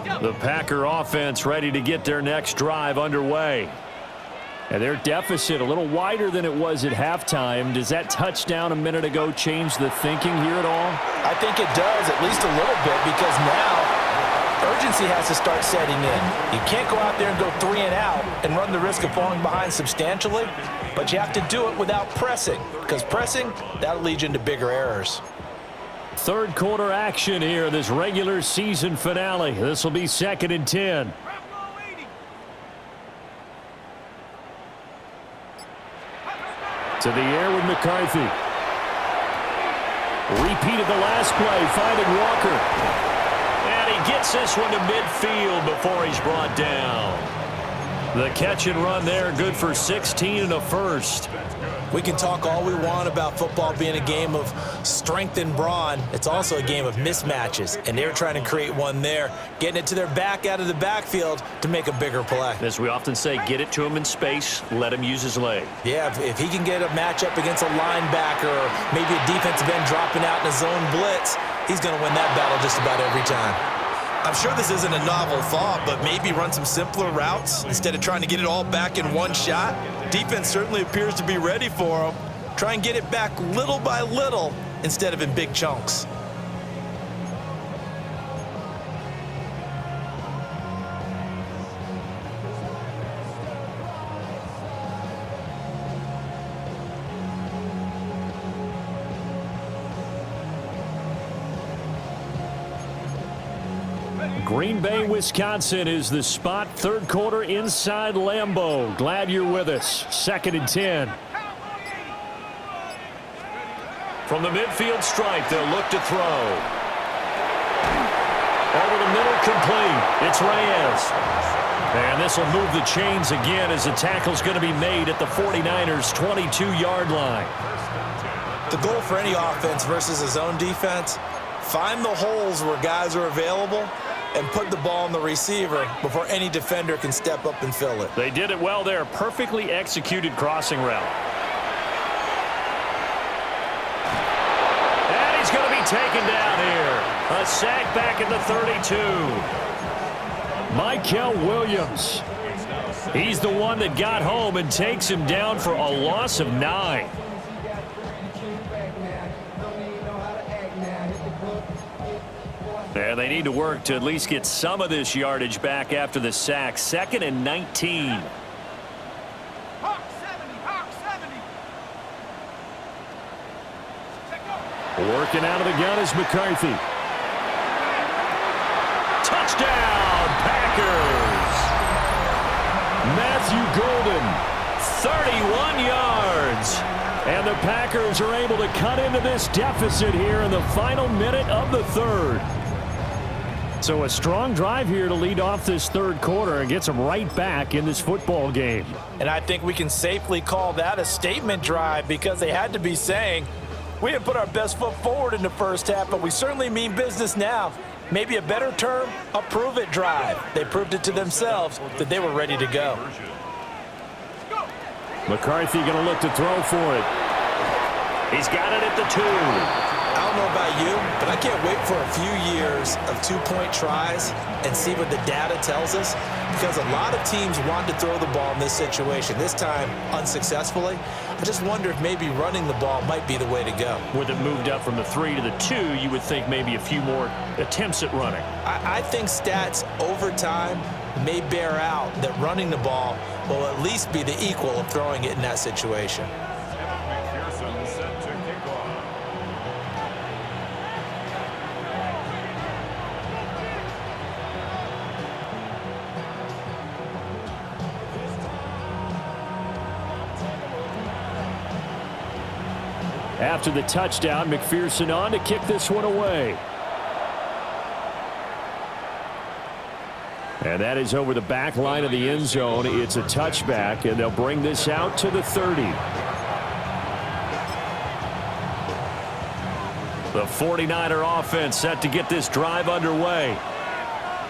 line. The Packer offense ready to get their next drive underway. And their deficit a little wider than it was at halftime. Does that touchdown a minute ago change the thinking here at all? I think it does, at least a little bit, because now urgency has to start setting in. You can't go out there and go 3 and out and run the risk of falling behind substantially, but you have to do it without pressing, because pressing, that'll lead you into bigger errors. 3rd quarter action here, this regular season finale. This will be 2nd and 10. To the air with McCarthy. Repeated the last play, finding Walker. And he gets this one to midfield before he's brought down. The catch and run there, good for 16 and a 1st. We can talk all we want about football being a game of strength and brawn. It's also a game of mismatches, and they're trying to create one there, getting it to their back out of the backfield to make a bigger play. As we often say, get it to him in space, let him use his leg. Yeah, if he can get a matchup against a linebacker or maybe a defensive end dropping out in a zone blitz, he's going to win that battle just about every time. I'm sure this isn't a novel thought, but maybe run some simpler routes instead of trying to get it all back in one shot. Defense certainly appears to be ready for him. Try and get it back little by little instead of in big chunks. Green Bay, Wisconsin is the spot. 3rd quarter inside Lambeau. Glad you're with us. 2nd and 10. From the midfield stripe, they'll look to throw. Over the middle, complete. It's Reyes. And this will move the chains again as the tackle's going to be made at the 49ers' 22-yard line. The goal for any offense versus a zone defense, find the holes where guys are available and put the ball on the receiver before any defender can step up and fill it. They did it well there. Perfectly executed crossing route. taken down here. A sack back at the 32. Michael Williams. He's the one that got home and takes him down for a loss of 9. And they need to work to at least get some of this yardage back after the sack. 2nd and 19. Working out of the gun is McCarthy. Touchdown, Packers! Matthew Golden. 31 yards. And the Packers are able to cut into this deficit here in the final minute of the third. So a strong drive here to lead off this third quarter and gets them right back in this football game. And I think we can safely call that a statement drive because they had to be saying, we didn't put our best foot forward in the first half, but we certainly mean business now. Maybe a better term, a prove-it drive. They proved it to themselves that they were ready to go. McCarthy going to look to throw for it. He's got it at the 2. I don't know about you, but I can't wait for a few years of two-point tries and see what the data tells us, because a lot of teams want to throw the ball in this situation, this time unsuccessfully. I just wonder if maybe running the ball might be the way to go. With it moved up from the 3 to the 2, you would think maybe a few more attempts at running. I think stats over time may bear out that running the ball will at least be the equal of throwing it in that situation. After the touchdown, McPherson on to kick this one away. And that is over the back line of the end zone. It's a touchback, and they'll bring this out to the 30. The 49er offense set to get this drive underway.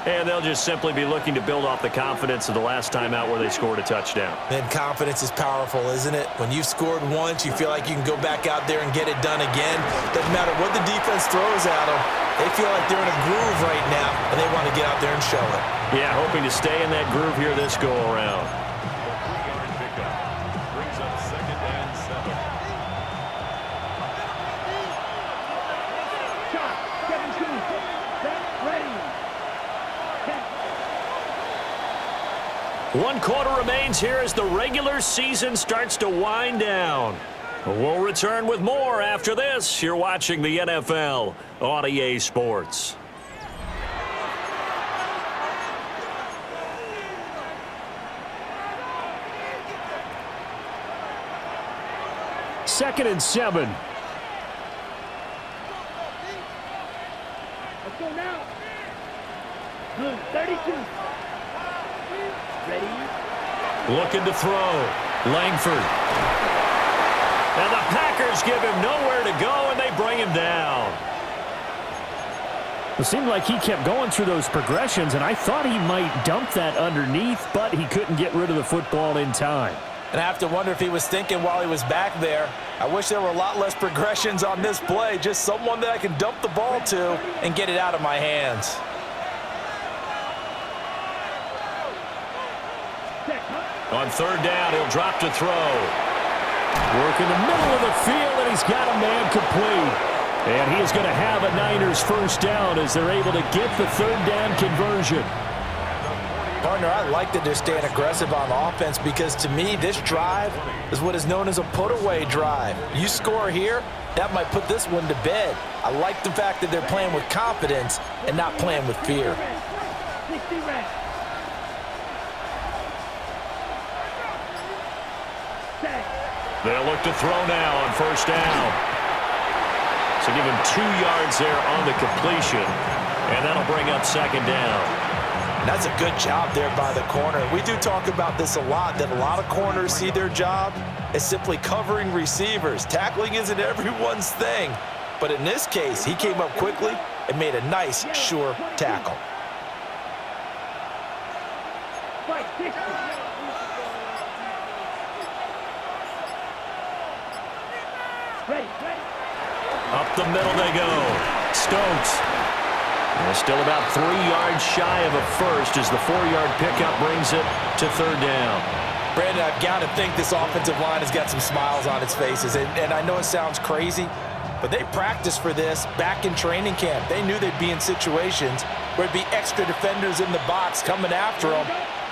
And they'll just simply be looking to build off the confidence of the last time out where they scored a touchdown. And confidence is powerful, isn't it? When you've scored once, you feel like you can go back out there and get it done again. Doesn't matter what the defense throws at them. They feel like they're in a groove right now, and they want to get out there and show it. Yeah, hoping to stay in that groove here this go-around. Brings up 2nd and 7. Shot. 17. Set. Ready. 1 quarter remains here as the regular season starts to wind down. We'll return with more after this. You're watching the NFL on EA Sports. Second and 7. Let's go now. Good. 32. Ready. Looking to throw. Langford. And the Packers give him nowhere to go, and they bring him down. It seemed like he kept going through those progressions, and I thought he might dump that underneath, but he couldn't get rid of the football in time. And I have to wonder if he was thinking while he was back there, I wish there were a lot less progressions on this play, just someone that I can dump the ball to and get it out of my hands. On 3rd down, he'll drop to throw. Work in the middle of the field, and he's got a man complete. And he is going to have a Niners first down as they're able to get the 3rd down conversion. Partner, I like that they're staying aggressive on offense because to me, this drive is what is known as a put-away drive. You score here, that might put this one to bed. I like the fact that they're playing with confidence and not playing with fear. 60 reps. They'll look to throw now on 1st down. So give him 2 yards there on the completion, and that'll bring up 2nd down. And that's a good job there by the corner. We do talk about this a lot, that a lot of corners see their job as simply covering receivers. Tackling isn't everyone's thing. But in this case, he came up quickly and made a nice, sure tackle. Fight. 60. Ready. Up the middle they go. Stokes. And still about 3 yards shy of a first as the 4-yard pickup brings it to third down. Brandon, I've got to think this offensive line has got some smiles on its faces. And I know it sounds crazy, but they practiced for this back in training camp. They knew they'd be in situations where it'd be extra defenders in the box coming after them,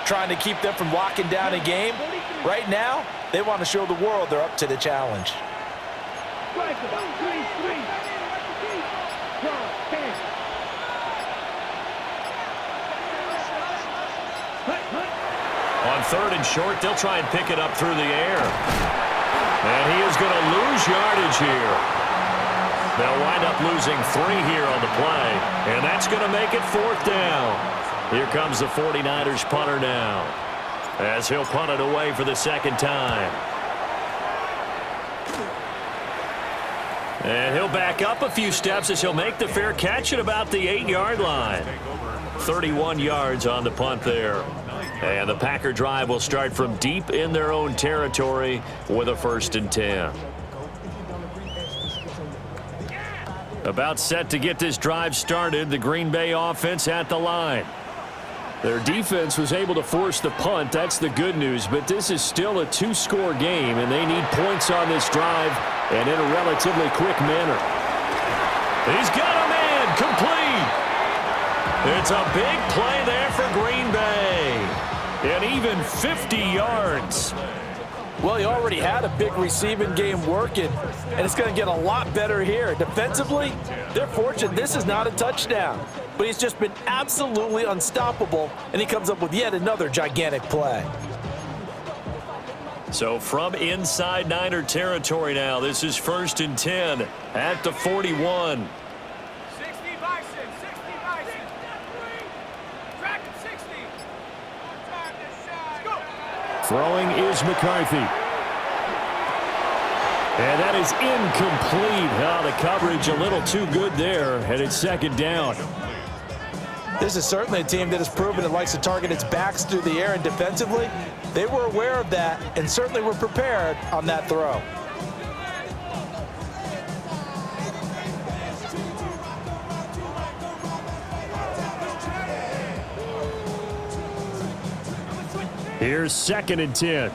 trying to keep them from locking down a game. Right now, they want to show the world they're up to the challenge. Strike about 3-3. Draw, 10. On third and short, they'll try and pick it up through the air. And he is going to lose yardage here. They'll wind up losing 3 here on the play. And that's going to make it 4th down. Here comes the 49ers punter now, as he'll punt it away for the second time. And he'll back up a few steps as he'll make the fair catch at about the 8-yard line. 31 yards on the punt there. And the Packer drive will start from deep in their own territory with a 1st and 10. About set to get this drive started, the Green Bay offense at the line. Their defense was able to force the punt. That's the good news. But this is still a 2-score game, and they need points on this drive and in a relatively quick manner. He's got a man complete. It's a big play there for Green Bay. And even 50 yards. Well, he already had a big receiving game working, and it's going to get a lot better here. Defensively, they're fortunate this is not a touchdown, but he's just been absolutely unstoppable, and he comes up with yet another gigantic play. So from inside Niner territory now, this is 1st and 10 at the 41. 60 Bison, 60 Bison. Track it, 60. Time to shine. Go. Throwing is McCarthy. And that is incomplete. The coverage a little too good there, and it's 2nd down. This is certainly a team that has proven it likes to target its backs through the air, and defensively, they were aware of that and certainly were prepared on that throw. Here's 2nd and 10.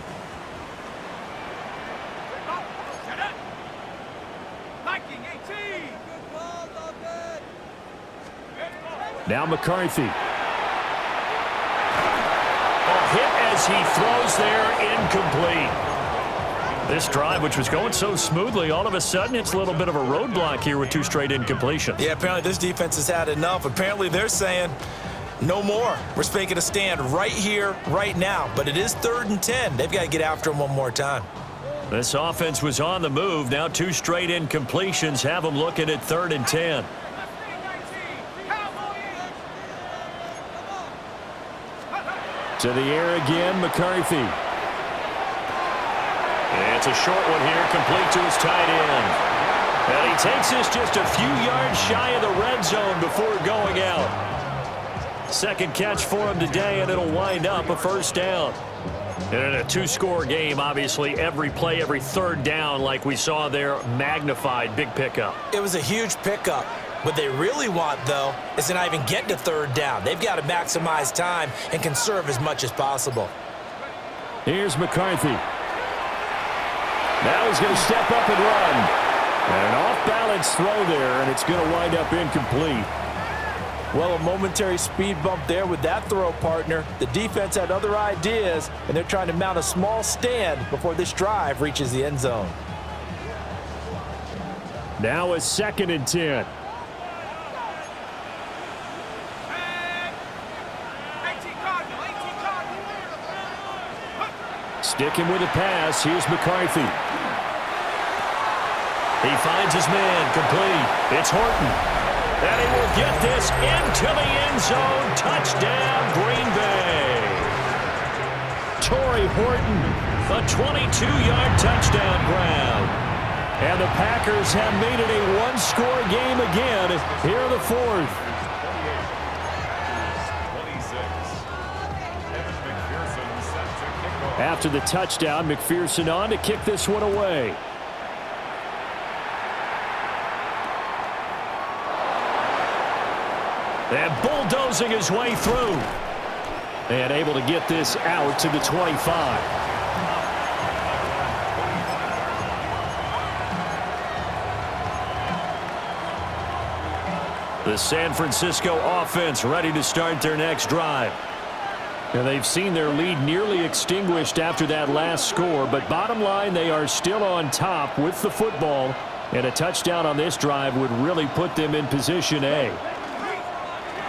Now McCarthy. A hit as he throws there, incomplete. This drive, which was going so smoothly, all of a sudden it's a little bit of a roadblock here with 2 straight incompletions. Yeah, apparently this defense has had enough. Apparently they're saying, no more. We're making a stand right here, right now. But it is 3rd and 10. They've got to get after him one more time. This offense was on the move. Now 2 straight incompletions have them looking at 3rd and 10. To the air again, McCarthy. It's a short one here, complete to his tight end. And he takes this just a few yards shy of the red zone before going out. 2nd catch for him today, and it'll wind up a 1st down. And in a 2-score game, obviously, every play, every 3rd down, like we saw there, magnified, big pickup. It was a huge pickup. What they really want, though, is to not even get to 3rd down. They've got to maximize time and conserve as much as possible. Here's McCarthy. Now he's going to step up and run. An off-balance throw there, and it's going to wind up incomplete. Well, a momentary speed bump there with that throw, partner. The defense had other ideas, and they're trying to mount a small stand before this drive reaches the end zone. Now a 2nd and 10. Sticking with the pass, here's McCarthy. He finds his man, complete. It's Horton. And he will get this into the end zone. Touchdown, Green Bay. Torrey Horton, A 22-yard touchdown grab. and the Packers have made it a 1-score game again here in the 4th. After the touchdown, McPherson on to kick this one away. And bulldozing his way through. And able to get this out to the 25. The San Francisco offense ready to start their next drive. And they've seen their lead nearly extinguished after that last score, but bottom line, they are still on top with the football, and a touchdown on this drive would really put them in position A.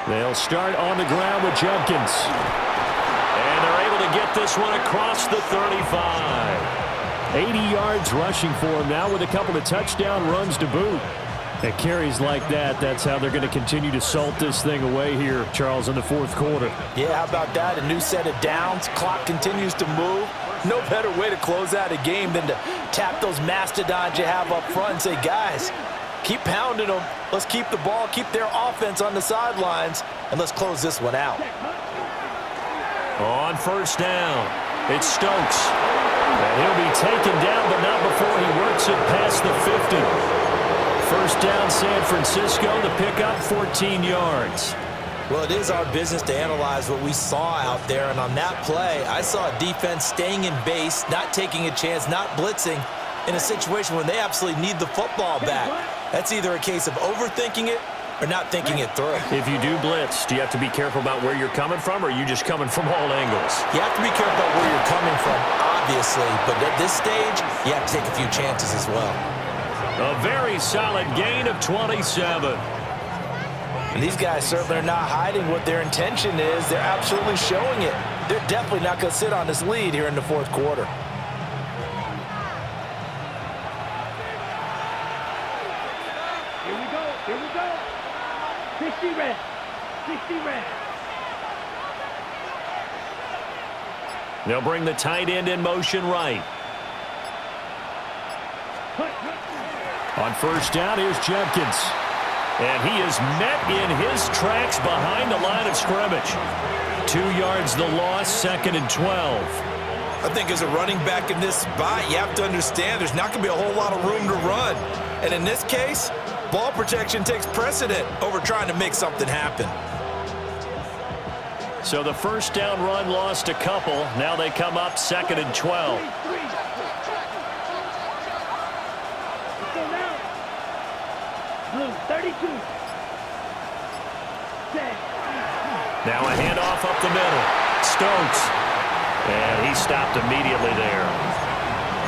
They'll start on the ground with Jenkins. And they're able to get this one across the 35. 80 yards rushing for him now with a couple of touchdown runs to boot. At carries like that, that's how they're going to continue to salt this thing away here, Charles, in the fourth quarter. Yeah, how about that? A new set of downs. Clock continues to move. No better way to close out a game than to tap those mastodons you have up front and say, guys, keep pounding them. Let's keep the ball, keep their offense on the sidelines, and let's close this one out. On first down, it's Stokes. And he'll be taken down, but not before he works it past the 50. First down, San Francisco, the pickup, 14 yards. Well, it is our business to analyze what we saw out there, and on that play, I saw a defense staying in base, not taking a chance, not blitzing, in a situation when they absolutely need the football back. That's either a case of overthinking it or not thinking it through. If you do blitz, do you have to be careful about where you're coming from, or are you just coming from all angles? You have to be careful about where you're coming from, obviously, but at this stage, you have to take a few chances as well. A very solid gain of 27. And these guys certainly are not hiding what their intention is. They're absolutely showing it. They're definitely not going to sit on this lead here in the fourth quarter. Here we go. Here we go. 60 red. 60 red. They'll bring the tight end in motion right. On first down, here's Jenkins. And he is met in his tracks behind the line of scrimmage. 2 yards the loss, 2nd and 12. I think as a running back in this spot, you have to understand there's not going to be a whole lot of room to run. And in this case, ball protection takes precedent over trying to make something happen. So the first down run lost a couple. Now they come up 2nd and 12. Blue, 32. Now a handoff up the middle. Stokes. And he stopped immediately there.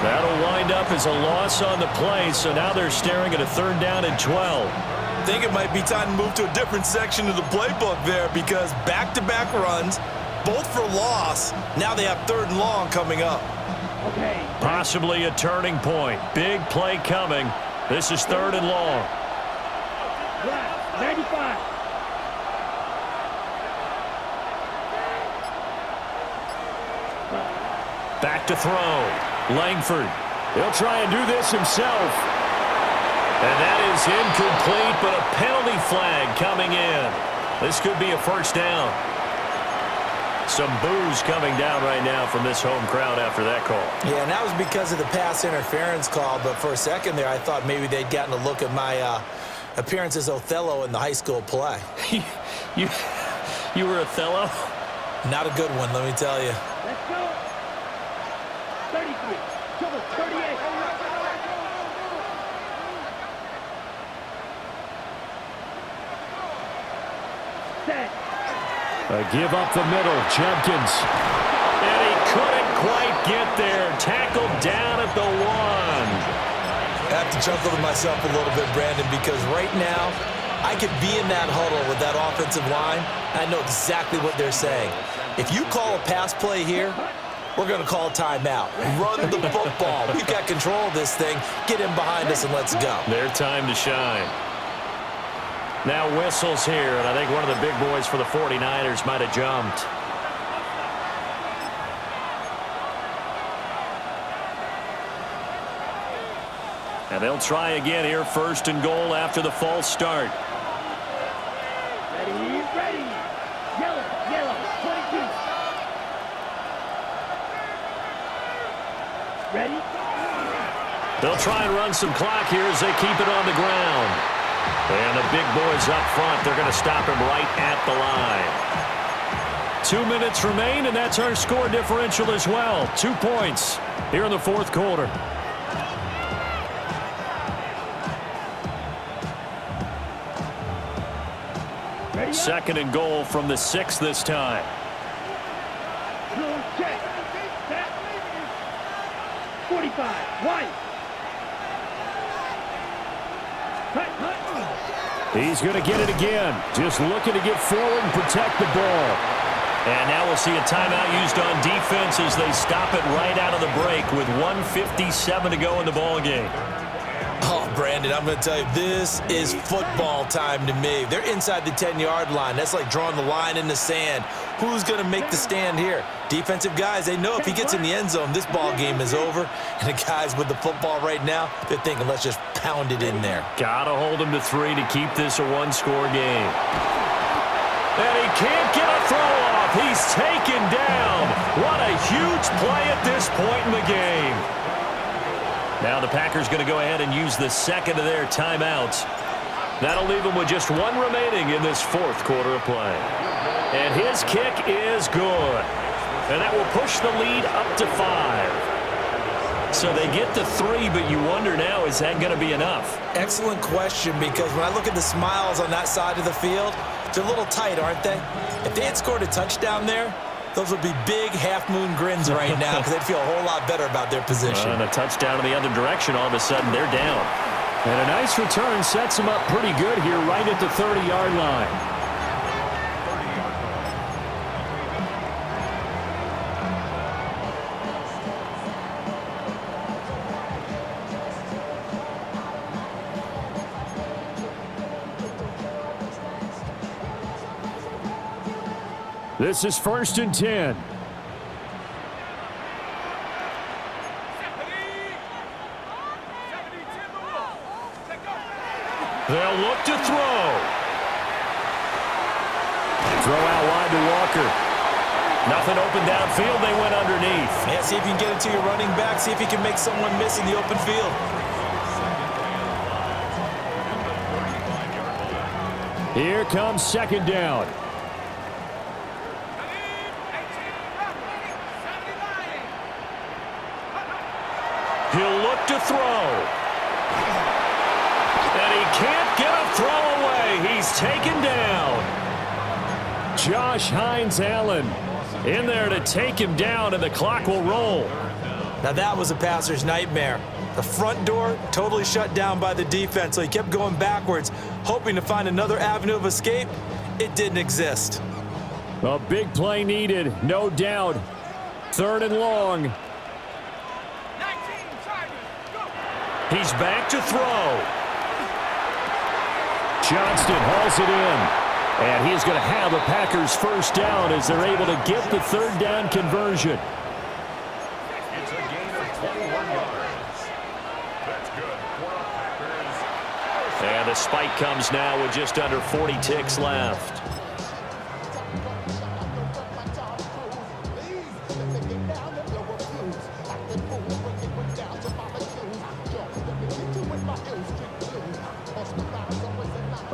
That'll wind up as a loss on the play, so now they're staring at a 3rd down and 12. I think it might be time to move to a different section of the playbook there because back-to-back runs, both for loss. Now they have 3rd and long coming up. Okay. Possibly a turning point. Big play coming. This is 3rd and long. 95. Back to throw. Langford. He'll try and do this himself. And that is incomplete, but a penalty flag coming in. This could be a first down. Some boos coming down right now from this home crowd after that call. Yeah, and that was because of the pass interference call, but for a second there, I thought maybe they'd gotten a look at my appearance as Othello in the high school play. You were Othello? Not a good one, let me tell you. Let's go. 33. Trouble, 38. Set. A give up the middle. Jenkins. And he couldn't quite get there. Tackled down at the 1. I have to chuckle to myself a little bit, Brandon, because right now I could be in that huddle with that offensive line. I know exactly what they're saying. If you call a pass play here, we're going to call a timeout. Run the football. We've got control of this thing. Get in behind us and let's go. Their time to shine. Now whistles here, and I think one of the big boys for the 49ers might have jumped. And they'll try again here, 1st and goal after the false start. Ready, ready. Yellow, yellow, 22. Ready? They'll try and run some clock here as they keep it on the ground. And the big boys up front, they're going to stop him right at the line. 2 minutes remain, and that's our score differential as well. 2 points here in the fourth quarter. Second and goal from the 6 this time. Check. 45. One. He's going to get it again. Just looking to get forward and protect the ball. And now we'll see a timeout used on defense as they stop it right out of the break with 1:57 to go in the ball game. Oh, Brandon, I'm going to tell you, this is football time to me. They're inside the 10-yard line. That's like drawing the line in the sand. Who's going to make the stand here? Defensive guys, they know if he gets in the end zone, this ball game is over. And the guys with the football right now, they're thinking, let's just pound it in there. Got to hold him to 3 to keep this a one-score game. And he can't get a throw off. He's taken down. What a huge play at this point in the game. Now the Packers going to go ahead and use the second of their timeouts. That'll leave them with just 1 remaining in this fourth quarter of play. And his kick is good. And that will push the lead up to 5. So they get to 3, but you wonder now, is that going to be enough? Excellent question, because when I look at the smiles on that side of the field, they're a little tight, aren't they? If they had scored a touchdown there, those would be big half-moon grins right now because they'd feel a whole lot better about their position. And a touchdown in the other direction, all of a sudden they're down. And a nice return sets him up pretty good here right at the 30-yard line. This is 1st and 10. They'll look to throw. Throw out wide to Walker. Nothing open downfield. They went underneath. Yeah, see if you can get it to your running back. See if you can make someone miss in the open field. Here comes 2nd down. He'll look to throw. And he can't get a throw away. He's taken down. Josh Hines-Allen in there to take him down, and the clock will roll. Now that was a passer's nightmare. The front door totally shut down by the defense, so he kept going backwards, hoping to find another avenue of escape. It didn't exist. A big play needed, no doubt. 3rd and long. He's back to throw. Johnston hauls it in. And he's going to have a Packers first down as they're able to get the 3rd down conversion. It's a gain of 21 yards. That's good for the Packers. And the spike comes now with just under 40 ticks left.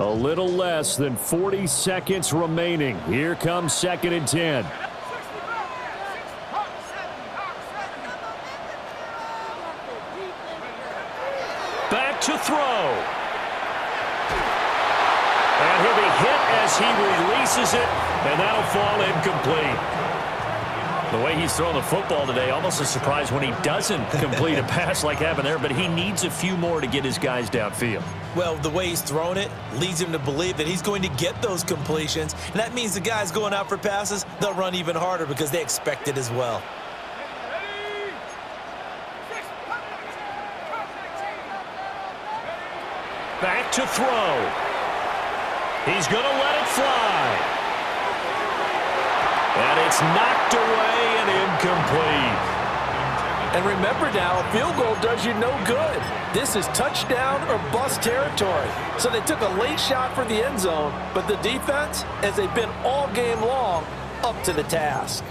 A little less than 40 seconds remaining. Here comes 2nd and 10. Back to throw. And he'll be hit as he releases it, and that'll fall incomplete. The way he's throwing the football today, almost a surprise when he doesn't complete a pass like happened there, but he needs a few more to get his guys downfield. Well, the way he's thrown it leads him to believe that he's going to get those completions, and that means the guys going out for passes, they'll run even harder because they expect it as well. Back to throw. He's going to let it fly. And it's knocked away and incomplete. And remember now, a field goal does you no good. This is touchdown or bust territory. So they took a late shot for the end zone, but the defense, as they've been all game long, up to the task.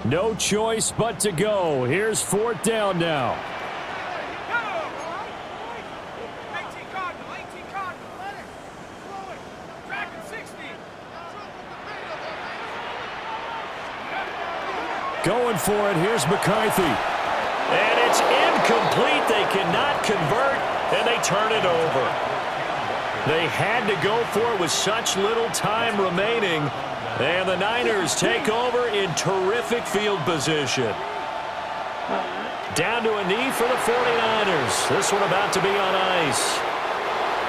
No choice but to go. Here's 4th down now. Going for it. Here's McCarthy. And it's incomplete. They cannot convert, and they turn it over. They had to go for it with such little time remaining. And the Niners take over in terrific field position. Down to a knee for the 49ers. This one about to be on ice.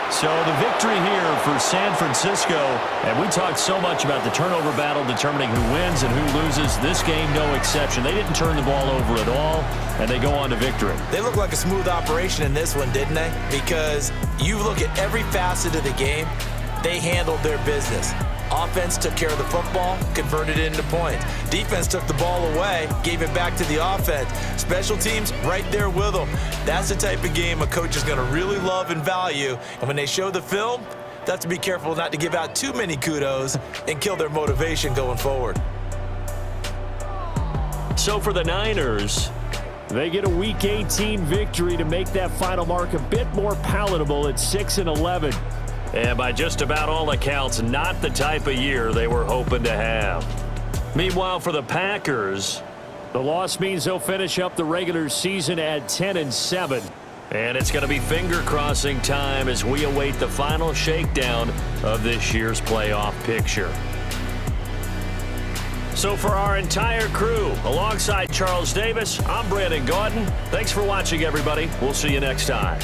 So the victory here for San Francisco, and we talked so much about the turnover battle determining who wins and who loses. This game, no exception. They didn't turn the ball over at all, and they go on to victory. They look like a smooth operation in this one, didn't they? Because you look at every facet of the game, they handled their business. Offense took care of the football, converted it into points. Defense took the ball away, gave it back to the offense. Special teams right there with them. That's the type of game a coach is going to really love and value. And when they show the film, they have to be careful not to give out too many kudos and kill their motivation going forward. So for the Niners, they get a Week 18 victory to make that final mark a bit more palatable at 6-11. And by just about all accounts, not the type of year they were hoping to have. Meanwhile, for the Packers, the loss means they'll finish up the regular season at 10-7. And it's going to be finger-crossing time as we await the final shakedown of this year's playoff picture. So for our entire crew, alongside Charles Davis, I'm Brandon Gaudin. Thanks for watching, everybody. We'll see you next time.